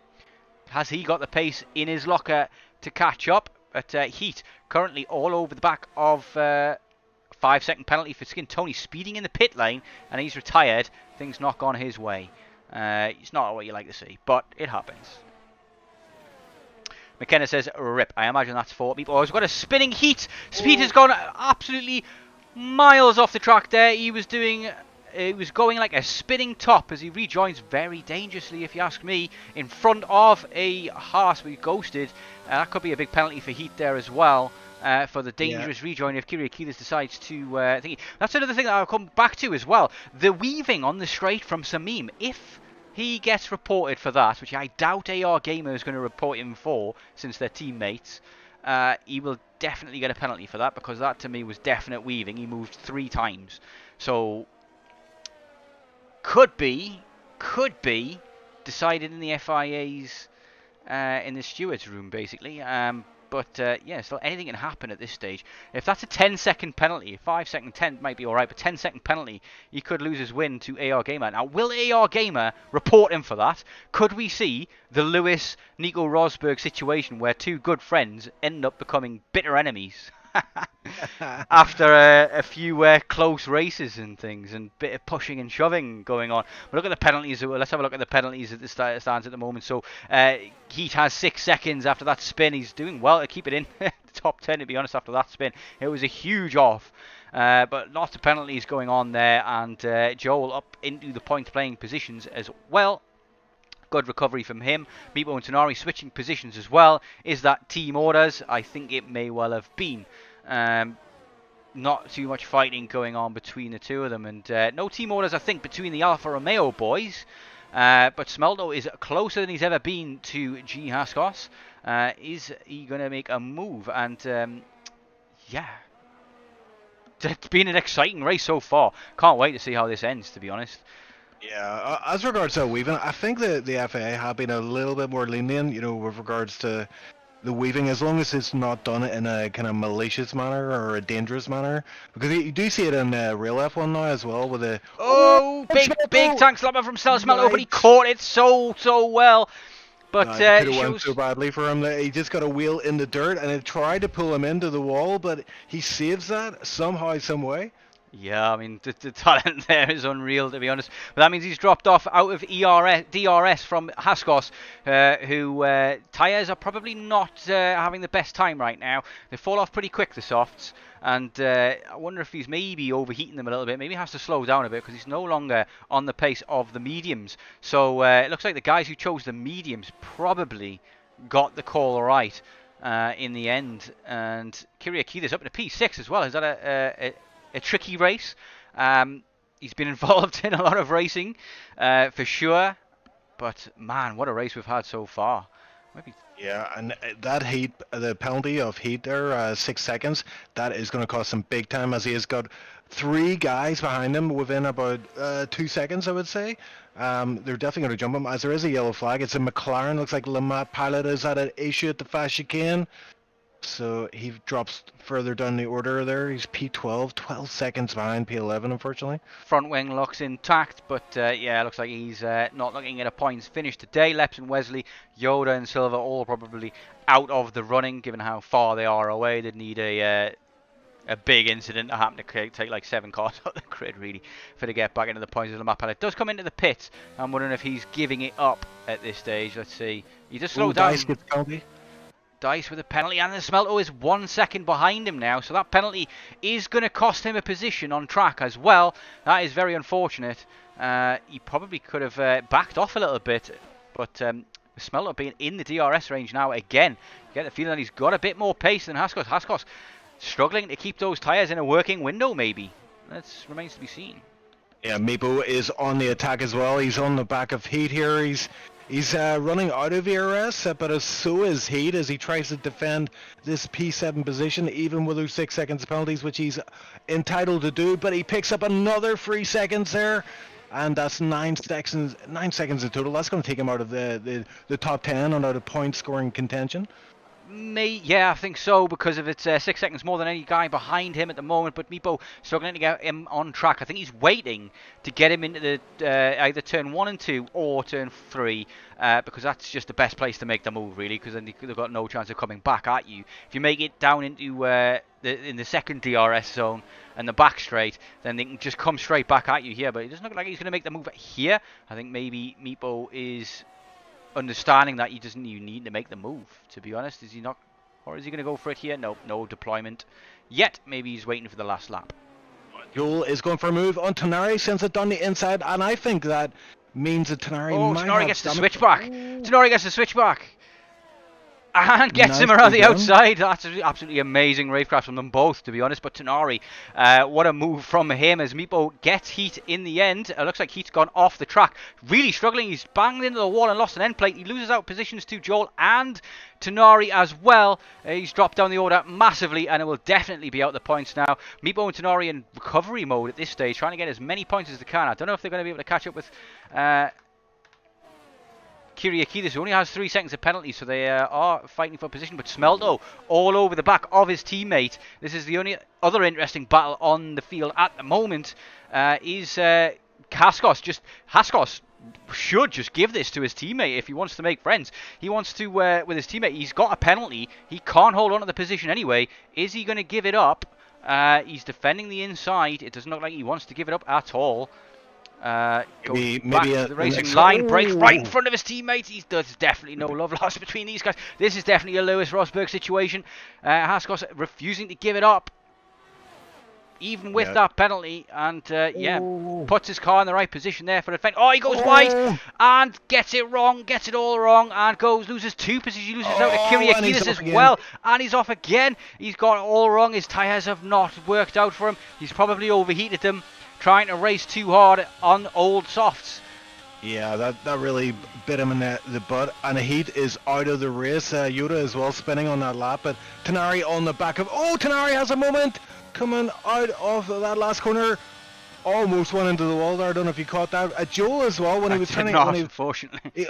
Has he got the pace in his locker to catch up? But Heat currently all over the back of 5-second penalty for Skin Tony speeding in the pit lane, and he's retired. Things not gone his way. It's not what you like to see, but it happens. McKenna says, rip. I imagine that's for people. Oh, he's got a spinning heat. Speed has gone absolutely miles off the track there. He was going like a spinning top as he rejoins very dangerously, if you ask me, in front of a Haas we ghosted. That could be a big penalty for heat there as well. For the dangerous rejoin if Kyriakides decides to think. That's another thing that I'll come back to as well. The weaving on the straight from Samim. If he gets reported for that, which I doubt AR Gamer is going to report him for, since they're teammates, he will definitely get a penalty for that, because that to me was definite weaving. He moved 3 times. So, could be decided in the FIA's, in the stewards room, basically. But yeah, so anything can happen at this stage. If that's a 10-second penalty, 5-second, 10 might be alright, but 10-second penalty, he could lose his win to AR Gamer. Now, will AR Gamer report him for that? Could we see the Lewis-Nico Rosberg situation where 2 good friends end up becoming bitter enemies? After a few close races and things, and bit of pushing and shoving going on. But look at the penalties. Let's have a look at the penalties at the stands at the moment. So Heat has 6 seconds after that spin. He's doing well to keep it in the top 10, to be honest, after that spin. It was a huge off. But lots of penalties going on there, and Joel up into the point playing positions as well. Good recovery from him. Meepo and Tonari switching positions as well. Is that team orders? I think it may well have been. Not too much fighting going on between the two of them. And no team orders, I think, between the Alfa Romeo boys. But Smelto is closer than he's ever been to G. Haskos. Is he going to make a move? And yeah. It's been an exciting race so far. Can't wait to see how this ends, to be honest. Yeah, as regards to weaving, I think the FAA have been a little bit more lenient, with regards to the weaving, as long as it's not done in a kind of malicious manner or a dangerous manner. Because you do see it in real F1 now as well, with a... big tank slapper from Smelto, but he caught it so well. But it could have went so badly for him that he just got a wheel in the dirt, and it tried to pull him into the wall, but he saves that somehow, some way. Yeah, I mean, the talent there is unreal, to be honest. But that means he's dropped off out of DRS from Haskos, who tyres are probably not having the best time right now. They fall off pretty quick, the softs. And I wonder if he's maybe overheating them a little bit. Maybe he has to slow down a bit because he's no longer on the pace of the mediums. So it looks like the guys who chose the mediums probably got the call right in the end. And Kyriakides up in a P6 as well. Is that a tricky race? He's been involved in a lot of racing for sure, but man, what a race we've had so far. Yeah, and that heat, the penalty of heat there, 6 seconds, that is going to cost him big time, as he has got 3 guys behind him within about 2 seconds, I would say. They're definitely going to jump him, as there is a yellow flag. It's a McLaren. Looks like Lamont Pilot is at an issue at the fast chicane. So he drops further down the order there. He's P12, 12 seconds behind P11, unfortunately. Front wing looks intact, but yeah, looks like he's not looking at a points finish today. Leps and Wesley, Yoda and Silva all probably out of the running, given how far they are away. They'd need a big incident to happen to take like 7 cars out of the grid, really, for to get back into the points. The map. It does come into the pit. I'm wondering if he's giving it up at this stage. Let's see. He just slowed down. Dice gets penalty. Dice with a penalty, and the Smelto is 1 second behind him now, so that penalty is going to cost him a position on track as well. That is very unfortunate. He probably could have backed off a little bit, but Smelto being in the DRS range now again, you get the feeling that he's got a bit more pace than Haskos. Haskos struggling to keep those tyres in a working window, maybe. That remains to be seen. Yeah, Meepo is on the attack as well. He's on the back of Heat here. He's running out of ERS, but so is Heat as he tries to defend this P7 position, even with those 6 seconds penalties, which he's entitled to do. But he picks up another 3 seconds there, and that's 9 seconds. 9 seconds in total. That's going to take him out of the top 10 and out of point scoring contention. Yeah, I think so, because of it's 6 seconds more than any guy behind him at the moment. But Meepo struggling to get him on track. I think he's waiting to get him into the either turn 1 and 2 or turn 3, because that's just the best place to make the move, really, because then they've got no chance of coming back at you. If you make it down into in the second DRS zone and the back straight, then they can just come straight back at you here. But it doesn't look like he's going to make the move here. I think maybe Meepo is understanding that he doesn't even need to make the move, to be honest. Is he not? Or is he going to go for it here? Nope, no deployment yet. Maybe he's waiting for the last lap. Joel is going for a move on Tenari, sends it down the inside, and I think that means that Tenari might Tenari have gets the damage. switchback. Tenari gets the switchback. And gets him Nicely around the done. outside. That's absolutely amazing racecraft from them both, to be honest. But Tenari, what a move from him as Meepo gets Heat in the end. It looks like Heat's gone off the track. Really struggling. He's banged into the wall and lost an end plate. He loses out positions to Joel and Tenari as well. He's dropped down the order massively, and it will definitely be out the points now. Meepo and Tenari in recovery mode at this stage, trying to get as many points as they can. I don't know if they're going to be able to catch up with Kiriakidis, who only has 3 seconds of penalty, so they are fighting for position. But Smelto all over the back of his teammate. This is the only other interesting battle on the field at the moment. Is Haskos. Haskos should just give this to his teammate if he wants to make friends. He wants to with his teammate. He's got a penalty. He can't hold on to the position anyway. Is he going to give it up? He's defending the inside. It doesn't look like he wants to give it up at all. Maybe the racing line, breaks right in front of his teammates. There's definitely no love lost between these guys. This is definitely a Lewis Rosberg situation. Haskos refusing to give it up, even with that penalty, and puts his car in the right position there for the defense. Oh, he goes wide and gets it wrong, gets it all wrong, and loses 2 positions. He loses out to Kiriakidis as well, and he's off again. He's got it all wrong. His tyres have not worked out for him. He's probably overheated them, trying to race too hard on old softs. Yeah, that really bit him in the butt. And Heat is out of the race. Yoda as well spinning on that lap. But Tenari on the back of... Oh, Tenari has a moment coming out of that last corner. Almost went into the wall there. I don't know if you caught that. Joel as well, when he was turning... Unfortunately.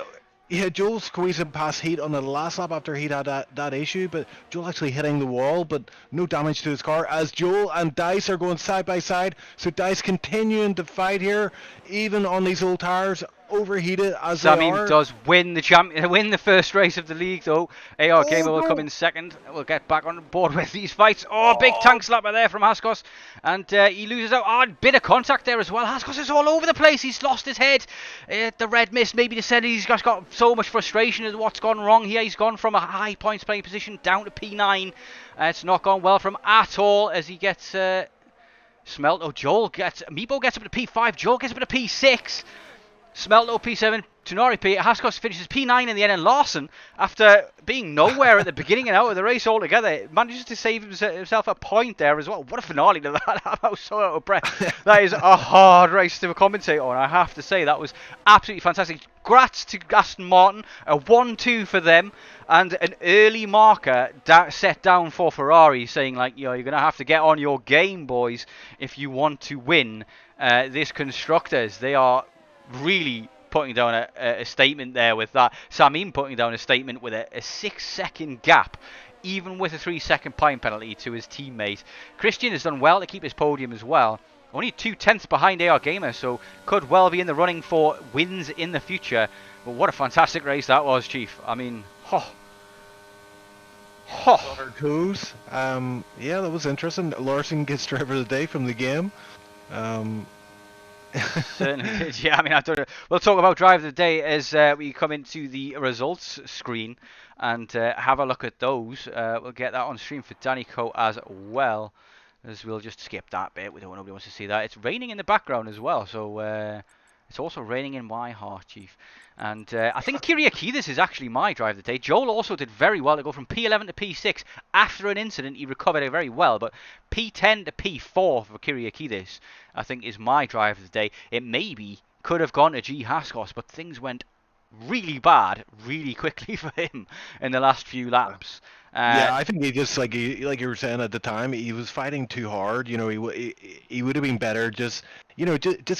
Yeah, Joel squeezing past Heat on the last lap after Heat had that issue, but Joel actually hitting the wall, but no damage to his car, as Joel and Dice are going side by side. So Dice continuing to fight here, even on these old tires, overheated as they are. Samim does win the first race of the league, though. AR Gamer will come in second. We'll get back on board with these fights. Oh, big tank slapper there from Haskos, and he loses out. Oh, bit of contact there as well. Haskos is all over the place. He's lost his head. The red mist maybe to said he's just got so much frustration at what's gone wrong here. He's gone from a high points playing position down to P9. It's not gone well for him at all as he gets Meepo gets up to P5. Joel gets up to P6. Smelto P7, Tenari P, Haskos finishes P9 in the end, and Larson, after being nowhere at the beginning and out of the race altogether, manages to save himself a point there as well. What a finale to that. I was so out of breath. That is a hard race to commentate on, I have to say. That was absolutely fantastic. Congrats to Aston Martin, a 1-2 for them, and an early marker set down for Ferrari, saying like, you're going to have to get on your game, boys, if you want to win this Constructors. They are really putting down a statement there with that. Samim putting down a statement with a 6-second gap, even with a 3-second time penalty to his teammate. Christian has done well to keep his podium as well. Only 2/10 behind AR Gamer, so could well be in the running for wins in the future. But what a fantastic race that was, Chief. I mean, Toes. Yeah, that was interesting. Larson gets driver of the day from the game. Certainly did. Yeah, I mean, I don't know. We'll talk about drive of the day as we come into the results screen and have a look at those. We'll get that on stream for Danico as well, as we'll just skip that bit. Nobody wants to see that. It's raining in the background as well, so it's also raining in my heart, Chief. And I think Kiriakidis is actually my drive of the day. Joel also did very well to go from P11 to P6. After an incident, he recovered it very well. But P10 to P4 for Kiriakidis, I think, is my drive of the day. It maybe could have gone to G Haskos, but things went really bad really quickly for him in the last few laps. Yeah, I think he just, like you were saying at the time, he was fighting too hard. You know, he would have been better just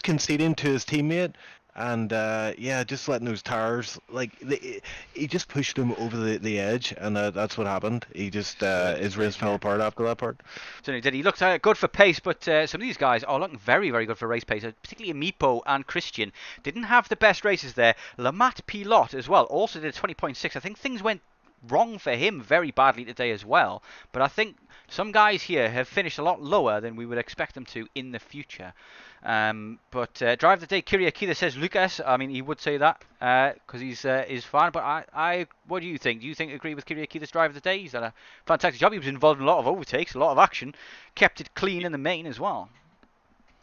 conceding to his teammate. and yeah, just letting those tires he just pushed him over the edge, and that's what happened. He just his race fell apart after that part. Certainly did. He looked good for pace, but some of these guys are looking very, very good for race pace. Particularly Amipo and Christian didn't have the best races there. Lamat Pilot as well also did a 20.6. I think things went wrong for him very badly today as well. But I think some guys here have finished a lot lower than we would expect them to in the future. But driver of the day, Kyriakida says Lucas. I mean, he would say that because he's fan. But what do you think? Do you agree with Kyriakida's driver of the day? He's done a fantastic job. He was involved in a lot of overtakes, a lot of action, kept it clean in the main as well.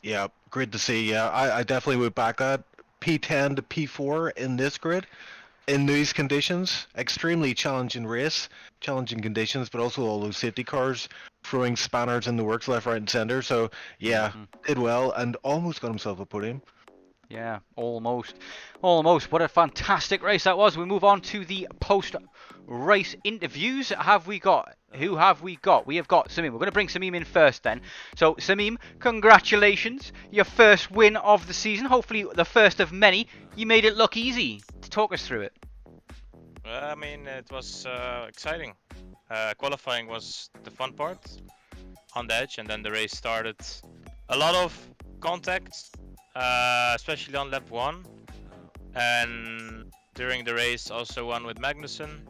Yeah, great to see. Yeah, I definitely would back that. P10 to P4 in this grid. In these conditions, extremely challenging race, challenging conditions, but also all those safety cars throwing spanners in the works left, right, and center. So yeah, did well and almost got himself a podium. Yeah, almost. What a fantastic race that was. We move on to the post-race interviews. Who have we got? We have got Samim. We're going to bring Samim in first then. So, Samim, congratulations. Your first win of the season. Hopefully the first of many. You made it look easy. Talk us through it. I mean, it was exciting. Qualifying was the fun part on the edge, and then the race started. A lot of contacts, especially on lap 1. And during the race, also one with Magnussen.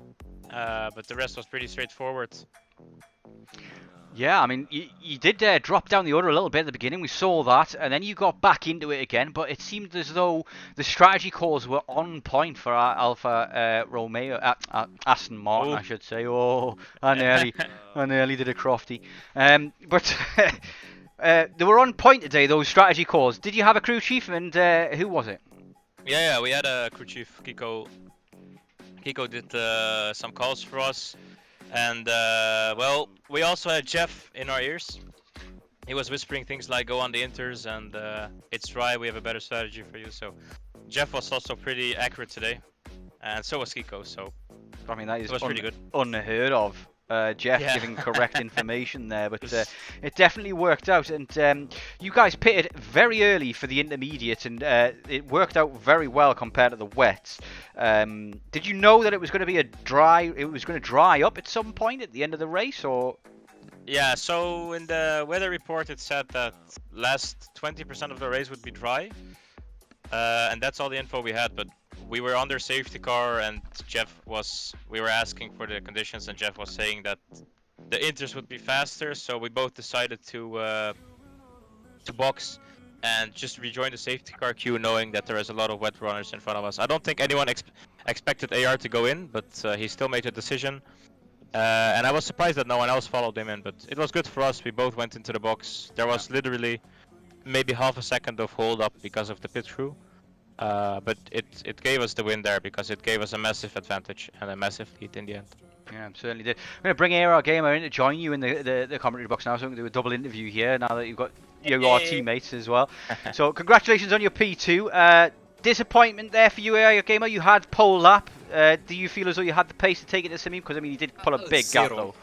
But the rest was pretty straightforward. Yeah, I mean, you did drop down the order a little bit at the beginning. We saw that, and then you got back into it again. But it seemed as though the strategy calls were on point for our Alfa Romeo, Aston Martin, I should say. Oh, I nearly did a Crofty. But they were on point today, those strategy calls. Did you have a crew chief, and who was it? Yeah, we had a crew chief, Kiko. Kiko did some calls for us. And, well, we also had Jeff in our ears. He was whispering things like, go on the inters and it's dry, we have a better strategy for you. So Jeff was also pretty accurate today. And so was Kiko, so I mean, that is pretty good. Unheard of. Jeff giving correct information there, but it definitely worked out. And you guys pitted very early for the intermediate, and it worked out very well compared to the wets. Did you know that it was going to be it was going to dry up at some point at the end of the race, or? Yeah, so in the weather report it said that last 20% of the race would be dry, and that's all the info we had. But we were under safety car, and we were asking for the conditions, and Jeff was saying that the inters would be faster, so we both decided to box and just rejoin the safety car queue, knowing that there is a lot of wet runners in front of us. I don't think anyone expected AR to go in, but he still made a decision. And I was surprised that no one else followed him in, but it was good for us. We both went into the box. There was literally maybe half a second of hold up because of the pit crew. But it gave us the win there because it gave us a massive advantage and a massive lead in the end. Yeah, certainly did. I'm going to bring AR Gamer in to join you in the commentary box now, so I'm going to do a double interview here now that you've got your teammates as well. So congratulations on your P2. Disappointment there for you, AR Gamer. You had pole lap. Do you feel as though you had the pace to take it to Samim? Because I mean, he did pull a big gap though.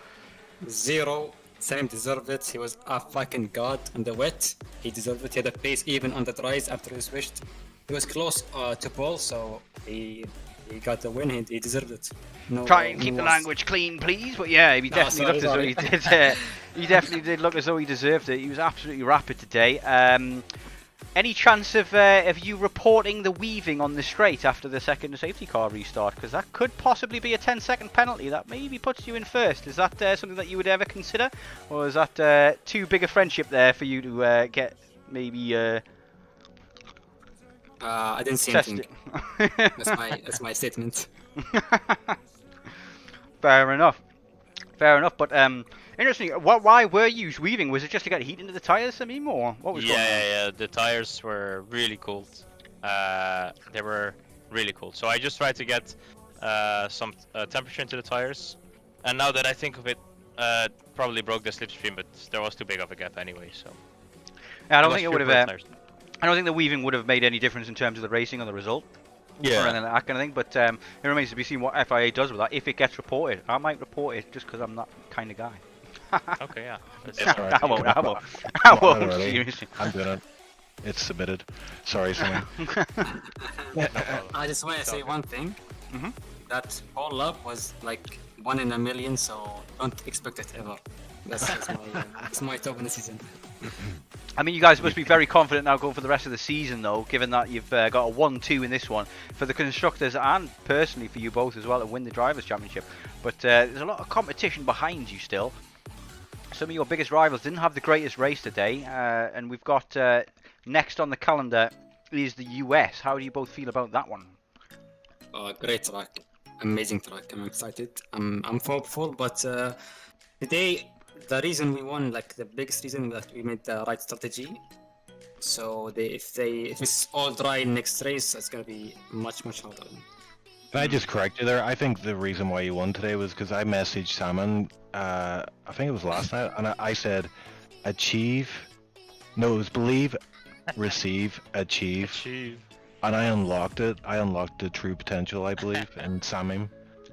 Zero. Samim deserved it. He was a fucking god on the wet. He deserved it. He had a pace even on the dries after he switched. He was close to pole, so he got the win. He deserved it. Try and keep the language clean, please. But yeah, he definitely looked as though he did. He definitely did look as though he deserved it. He was absolutely rapid today. Any chance of you reporting the weaving on the straight after the second safety car restart? Because that could possibly be a 10-second penalty that maybe puts you in first. Is that something that you would ever consider? Or is that too big a friendship there for you to get maybe... I didn't see anything. That's my statement. Fair enough. But interesting. Why were you weaving? Was it just to get heat into the tires, Samim, or what was going on? Yeah. The tires were really cold. They were really cold. So I just tried to get some temperature into the tires. And now that I think of it, probably broke the slipstream, but there was too big of a gap anyway. So yeah, I don't think it would have. I don't think the weaving would have made any difference in terms of the racing or the result. Yeah. Or anything like that kind of thing. But it remains to be seen what FIA does with that. If it gets reported, I might report it just because I'm that kind of guy. Okay, yeah. I won't. Seriously. I'm doing it. It's submitted. Sorry, Sammy. I just want to say one thing. Mhm. That all up was like 1 in a million, so don't expect it ever. That's my top in the season. I mean, you guys must be very confident now going for the rest of the season, though, given that you've got a 1-2 in this one for the constructors and personally for you both as well to win the Drivers' Championship. But there's a lot of competition behind you still. Some of your biggest rivals didn't have the greatest race today, and we've got next on the calendar is the US. How do you both feel about that one? Great track, amazing track. I'm excited. I'm hopeful, but today the reason we won, like the biggest reason, that we made the right strategy. So if it's all dry next race, it's gonna be much harder. Can I just correct you there? I think the reason why you won today was because I messaged Salmon, I think it was last night, and I said, achieve, no, it was believe, receive, achieve, and I unlocked it. I unlocked the true potential, I believe, in Samim.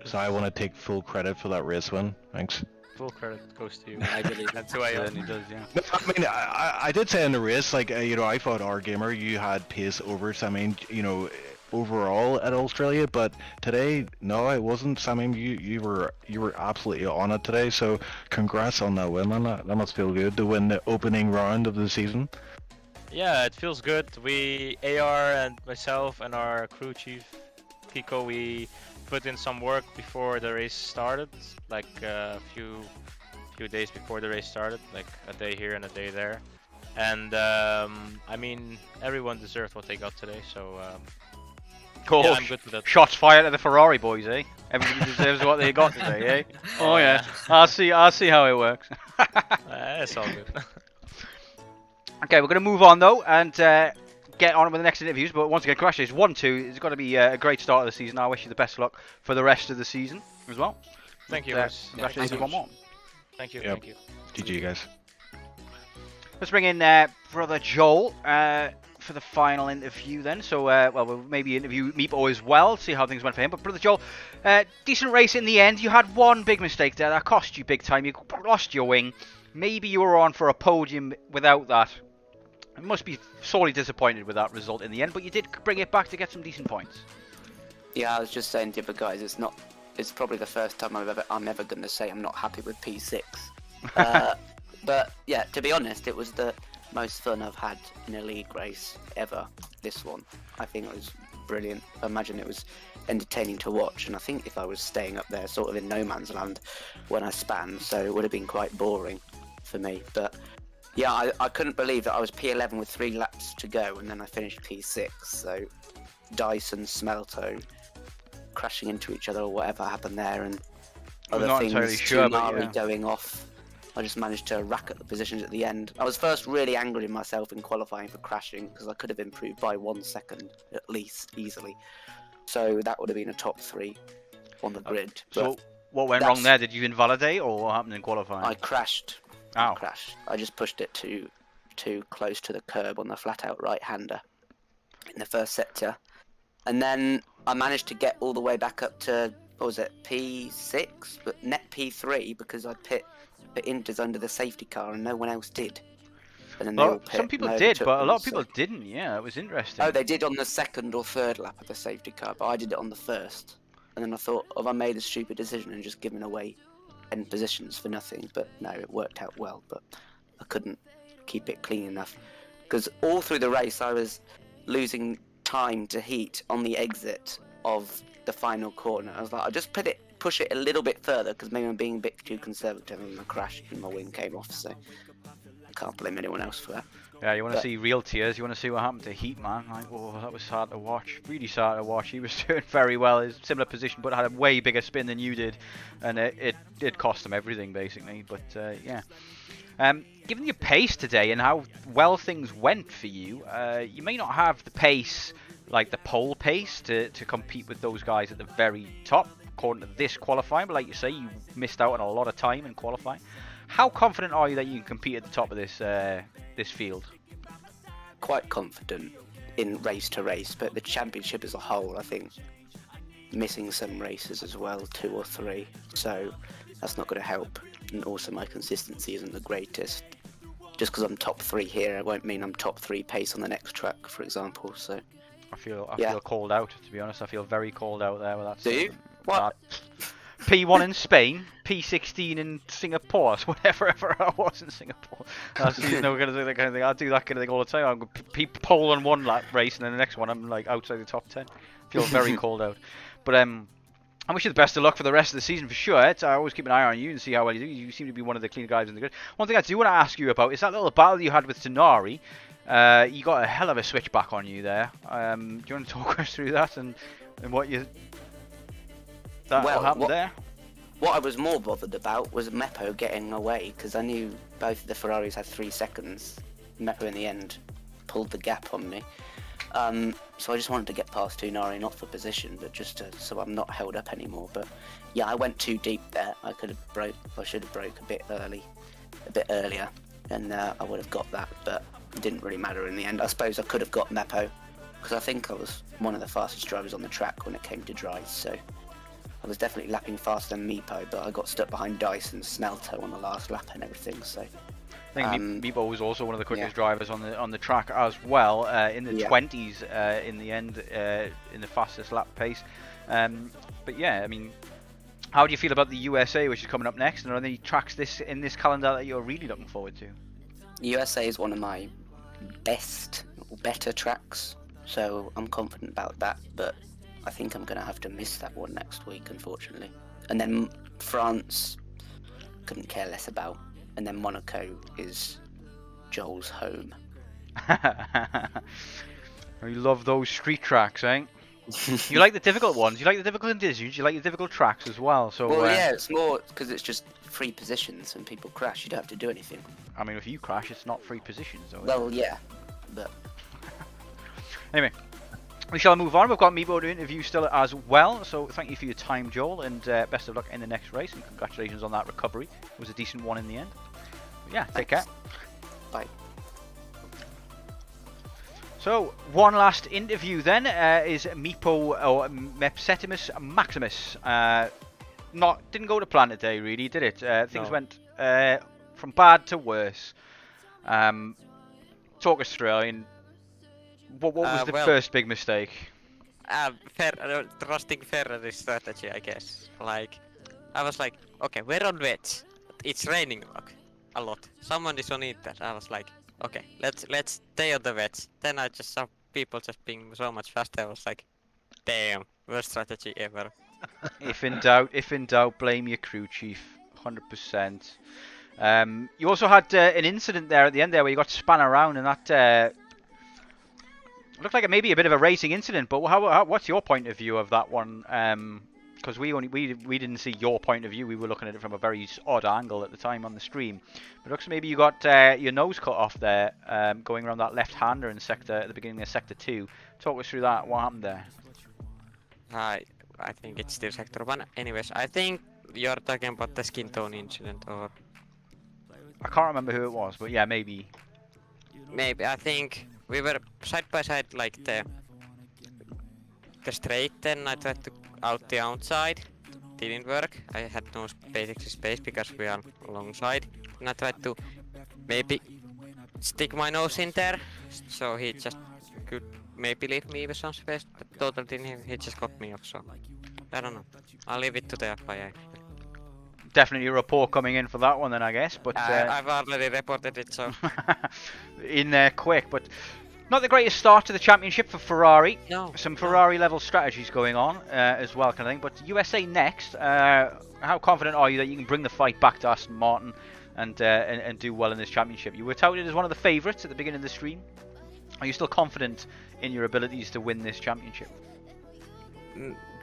So I want to take full credit for that race win. Thanks. Full credit goes to you. I believe That's who I am. Certainly does, yeah. No, I mean, I did say in the race, like, I thought our gamer, you had pace over Samim, overall at Australia, but today, no, it wasn't. Samim, you were absolutely on it today, so congrats on that win, man. That must feel good to win the opening round of the season. Yeah, it feels good. AR and myself and our crew chief, Pico, we put in some work before the race started, like a few days before the race started, like a day here and a day there. And I mean, everyone deserved what they got today, so Cool. yeah, I'm good with that. Shots fired at the Ferrari boys, eh? Everybody deserves what they got today, eh? Oh yeah. I'll see how it works. It's all good. Okay, we're going to move on though and get on with the next interviews. But once again, congratulations, 1-2. It's got to be a great start of the season. I wish you the best of luck for the rest of the season as well. Thank you, And, guys. congratulations, thank one you. more. Thank you. Yep. Thank you. GG, guys. Let's bring in brother Joel for the final interview then. So, we'll maybe interview Meepo as well, see how things went for him. But brother Joel, decent race in the end. You had one big mistake there that cost you big time. You lost your wing. Maybe you were on for a podium without that. You must be sorely disappointed with that result in the end, but you did bring it back to get some decent points. Yeah, I was just saying to the other guys, it's probably the first time I'm ever going to say I'm not happy with P6. But yeah, to be honest, it was the most fun I've had in a league race ever, this one. I think it was brilliant. I imagine it was entertaining to watch, and I think if I was staying up there sort of in no man's land when I span, so it would have been quite boring for me. But yeah, I couldn't believe that I was P11 with 3 laps to go, and then I finished P6, so Dice and Smelto crashing into each other or whatever happened there, and I'm other not things, entirely sure, but Tunari yeah. going off. I just managed to rack up the positions at the end. I was first really angry at myself in qualifying for crashing, because I could have improved by 1 second at least, easily. So that would have been a top 3 on the grid. So, But what went wrong there? Did you invalidate, or what happened in qualifying? I crashed. Ow. I just pushed it too close to the curb on the flat-out right-hander in the first sector, and then I managed to get all the way back up to, what was it, P6, but net P3 because I put Inters under the safety car and no one else did. And then they all Well, pit some people and did, overtook but a them, lot of so- people didn't. Yeah, it was interesting. Oh, they did on the second or third lap of the safety car, but I did it on the first. And then I thought, have I made a stupid decision and just given away 10 positions for nothing? But no, it worked out well, but I couldn't keep it clean enough. Because all through the race, I was losing time to heat on the exit of the final corner. I was like, I'll just push it a little bit further, because maybe I'm being a bit too conservative, and I crashed and my wing came off, so I can't blame anyone else for that. Yeah, you want to But- see real tears. You want to see what happened to Heat, man. Like, oh, that was hard to watch. Really sad to watch. He was doing very well. His similar position, but had a way bigger spin than you did, and it cost him everything basically. But yeah. Given your pace today and how well things went for you, you may not have the pace, like the pole pace, to compete with those guys at the very top, according to this qualifying. But like you say, you missed out on a lot of time in qualifying. How confident are you that you can compete at the top of this field? Quite confident in race to race, but the championship as a whole, I think, missing some races as well, 2 or 3, so that's not going to help. And also my consistency isn't the greatest. just because I'm top 3 here, it won't mean I'm top 3 pace on the next track, for example. So I feel called out, to be honest. I feel very called out there with that. Do you? What? P1 in Spain, P16 in Singapore, so whatever I was in Singapore. That's gonna do that kind of thing. I do that kind of thing all the time. I'm pole on one lap race, and then the next one I'm like outside the top 10. Feel very called out. But I wish you the best of luck for the rest of the season for sure. I always keep an eye on you and see how well you do. You seem to be one of the clean guys in the grid. One thing I do want to ask you about is that little battle you had with Tenari. You got a hell of a switchback on you there. Do you want to talk us through that and what you... what happened there? What I was more bothered about was Meppo getting away, because I knew both of the Ferraris had 3 seconds. Meppo in the end pulled the gap on me. So I just wanted to get past Tunari, not for position, but just so I'm not held up anymore. But yeah, I went too deep there. I should have broke a bit earlier, and I would have got that, but it didn't really matter in the end. I suppose I could have got Meppo, because I think I was one of the fastest drivers on the track when it came to dries, so I was definitely lapping faster than Meepo, but I got stuck behind Dice and Snelto on the last lap and everything, so... I think Meepo was also one of the quickest drivers on the track as well, in the 20s in the end, in the fastest lap pace. But yeah, I mean, how do you feel about the USA, which is coming up next? And are there any tracks in this calendar that you're really looking forward to? USA is one of my better tracks, so I'm confident about that, but I think I'm going to have to miss that one next week, unfortunately. And then France, couldn't care less about. And then Monaco is Joel's home. You love those street tracks, eh? You like the difficult ones. You like the difficult conditions. You like the difficult tracks as well. So. Well, yeah, it's more because it's just free positions and people crash. You don't have to do anything. I mean, if you crash, it's not free positions, though. Well, yeah, but. Anyway, we shall move on. We've got Meepo to interview still as well. So thank you for your time, Joel, and best of luck in the next race. And congratulations on that recovery. It was a decent one in the end. But yeah, take care. Bye. So, one last interview then is Meepo or Mepsetimus Maximus. Didn't go to plan today, really, did it? Things went from bad to worse. Talk us through. I mean, what was the first big mistake? Trusting Ferrari's strategy, I guess. Like, I was like, okay, we're on wet. It's raining a lot. Someone is on Inter. I was like, okay, let's stay on the wets. Then I just saw people just being so much faster. I was like, damn, worst strategy ever. If in doubt, blame your crew chief, 100%. You also had an incident there at the end there where you got spun around, and that looked like maybe a bit of a racing incident. But what's your point of view of that one? Because we didn't see your point of view. We were looking at it from a very odd angle at the time on the stream. But it looks maybe you got your nose cut off there, going around that left-hander in at the beginning of sector 2. Talk us through that. What happened there? I think it's still sector 1. Anyways, I think you're talking about the skin tone incident, or I can't remember who it was, but yeah, maybe. Maybe. I think we were side by side, like the straight. Then I tried to out the outside. Didn't work. I had no basically space because we are alongside. And I tried to maybe stick my nose in there, so he just could maybe leave me with some space, but totally didn't. He just got me off, so I don't know. I'll leave it to the FIA. Definitely a report coming in for that one then, I guess. But I've already reported it, so in there quick. But not the greatest start to the championship for Ferrari. No. Some Ferrari level strategies going on as well, kind of thing. But USA next. How confident are you that you can bring the fight back to Aston Martin and do well in this championship? You were touted as one of the favourites at the beginning of the stream. Are you still confident in your abilities to win this championship?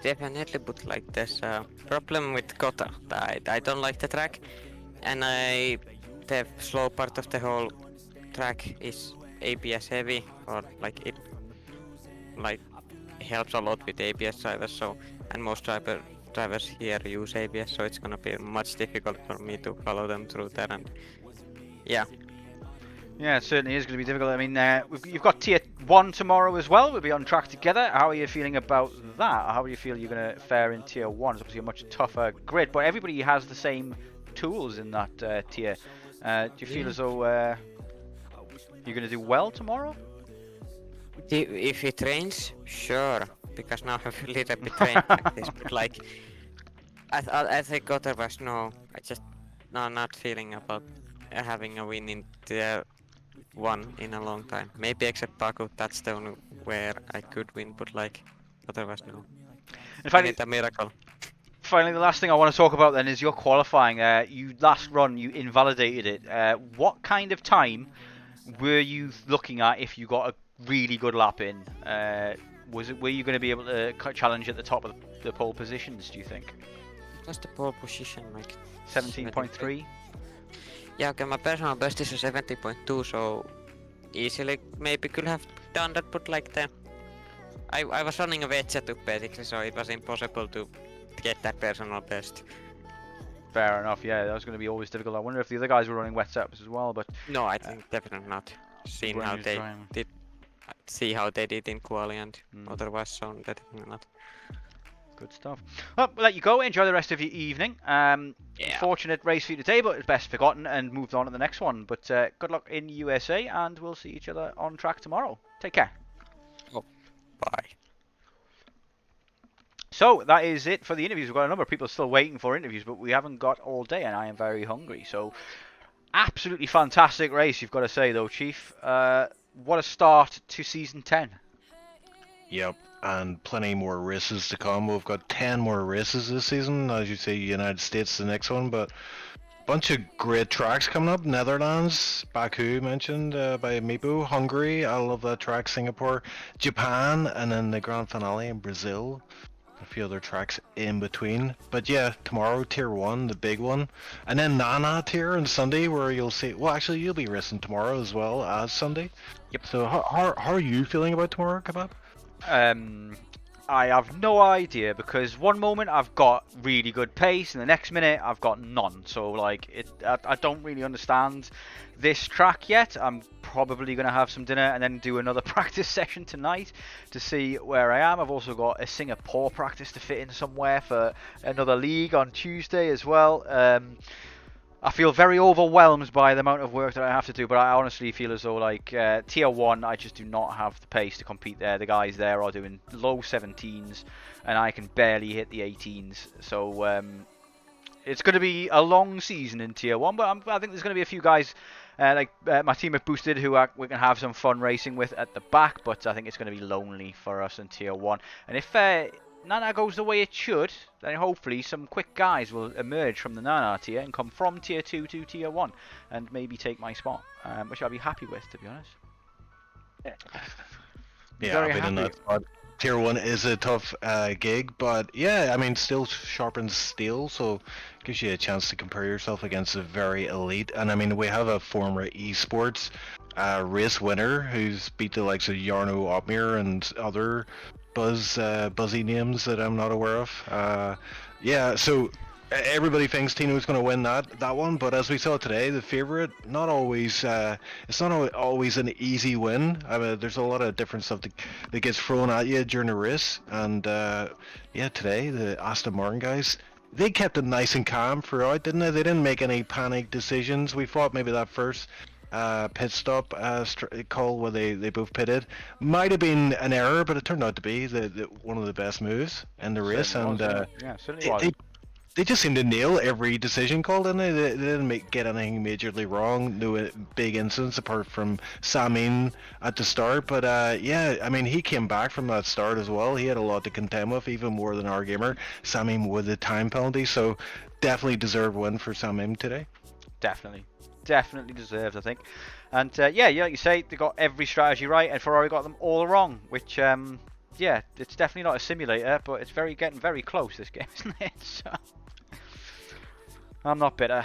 Definitely, but like there's a problem with Kota. I don't like the track, and the slow part of the whole track is ABS heavy, or like it helps a lot with ABS drivers. So, and most drivers here use ABS, so it's gonna be much difficult for me to follow them through there. And yeah. Yeah, it certainly is going to be difficult. I mean, you've got Tier 1 tomorrow as well. We'll be on track together. How are you feeling about that? How do you feel you're going to fare in Tier 1? It's obviously a much tougher grid, but everybody has the same tools in that tier. Do you feel as though You're going to do well tomorrow? If it rains, sure, because now I have a little bit rain like this, but like, I think otherwise no, I just not feeling about having a win in the one in a long time. Maybe except Baku, that's the only where I could win, but like, otherwise no. In I fact, need a miracle. finally, the last thing I want to talk about then is your qualifying. You last run, you invalidated it. What kind of time were you looking at if you got a really good lap in? Were you going to be able to challenge at the top of the pole positions? Do you think? What's the pole position like? 17.3. Yeah, okay, my personal best is a 70.2, so easily maybe could have done that, but like I was running a Vetsetu basically, so it was impossible to get that personal best. Fair enough. Yeah, that was going to be always difficult. I wonder if the other guys were running wet setups as well, but No, I think definitely not. Seeing Brian how was they trying. did, see how they did in quali and Mm. otherwise, so definitely not. Good stuff. Well, we'll let you go. Enjoy the rest of your evening. Fortunate race for you today, but it's best forgotten and moved on to the next one. But good luck in USA, and we'll see each other on track tomorrow. Take care. Bye. So that is it for the interviews. We've got a number of people still waiting for interviews, but we haven't got all day, and I am very hungry. So absolutely fantastic race, you've got to say, though, Chief. What a start to season 10. Yep, and plenty more races to come. We've got 10 more races this season. As you say, United States the next one, but bunch of great tracks coming up. Netherlands, Baku mentioned by Mipo, Hungary, I love that track, Singapore, Japan, and then the grand finale in Brazil. A few other tracks in between. But yeah, tomorrow, Tier 1, the big one. And then Nana Tier on Sunday, where you'll see... Well, actually, you'll be racing tomorrow as well as Sunday. Yep. So how are you feeling about tomorrow, Kebab? I have no idea, because one moment I've got really good pace and the next minute I've got none. So like I don't really understand this track yet. I'm probably going to have some dinner and then do another practice session tonight to see where I am. I've also got a Singapore practice to fit in somewhere for another league on Tuesday as well. I feel very overwhelmed by the amount of work that I have to do, but I honestly feel as though, like, Tier 1, I just do not have the pace to compete there. The guys there are doing low 17s, and I can barely hit the 18s. So, it's going to be a long season in Tier 1, but I think there's going to be a few guys, like my team have boosted, who we can have some fun racing with at the back, but I think it's going to be lonely for us in Tier 1. And if Nana goes the way it should, then hopefully some quick guys will emerge from the Nana tier and come from Tier 2 to Tier 1 and maybe take my spot, which I'll be happy with, to be honest. Yeah, Very I'll be in happy. that spot. Tier 1 is a tough gig, but yeah, I mean, still sharpens steel, so gives you a chance to compare yourself against a very elite. And I mean, we have a former esports race winner who's beat the likes of Jarno Opmeer and other buzzy names that I'm not aware of. Yeah, so everybody thinks Tino's going to win that one, but as we saw today, the favorite, not always. It's not always an easy win. I mean, there's a lot of different stuff that gets thrown at you during the race, and yeah, today the Aston Martin guys, they kept it nice and calm throughout, didn't they? They didn't make any panic decisions. We thought maybe that first pit stop call where they both pitted might have been an error, but it turned out to be one of the best moves in the race, Certainly and was, yeah, certainly was. they just seemed to nail every decision call, didn't they? They didn't get anything majorly wrong. No big incidents apart from Samin at the start. But yeah, I mean, he came back from that start as well. He had a lot to contend with, even more than our gamer. Samin with the time penalty, so definitely deserved win for Samin today. Definitely deserved, I think. And yeah, like you say, they got every strategy right, and Ferrari got them all wrong, which yeah, it's definitely not a simulator, but it's getting very close, this game, isn't it? So I'm not bitter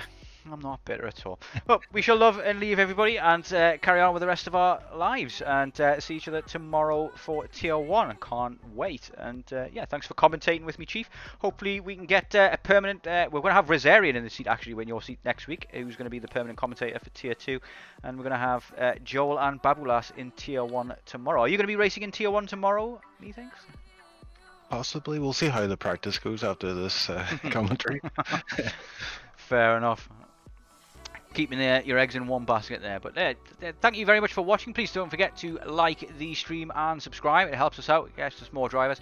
at all. But we shall love and leave everybody and carry on with the rest of our lives, and see each other tomorrow for Tier 1. Can't wait. And yeah, thanks for commentating with me, Chief. Hopefully we can get a permanent... we're going to have Rosarian in the seat, actually, in your seat next week, who's going to be the permanent commentator for Tier 2. And we're going to have Joel and Babulas in Tier 1 tomorrow. Are you going to be racing in Tier 1 tomorrow, methinks? Possibly. We'll see how the practice goes after this commentary. Fair enough. keeping your eggs in one basket there. But thank you very much for watching. Please don't forget to like the stream and subscribe. It helps us out. It gets us more drivers.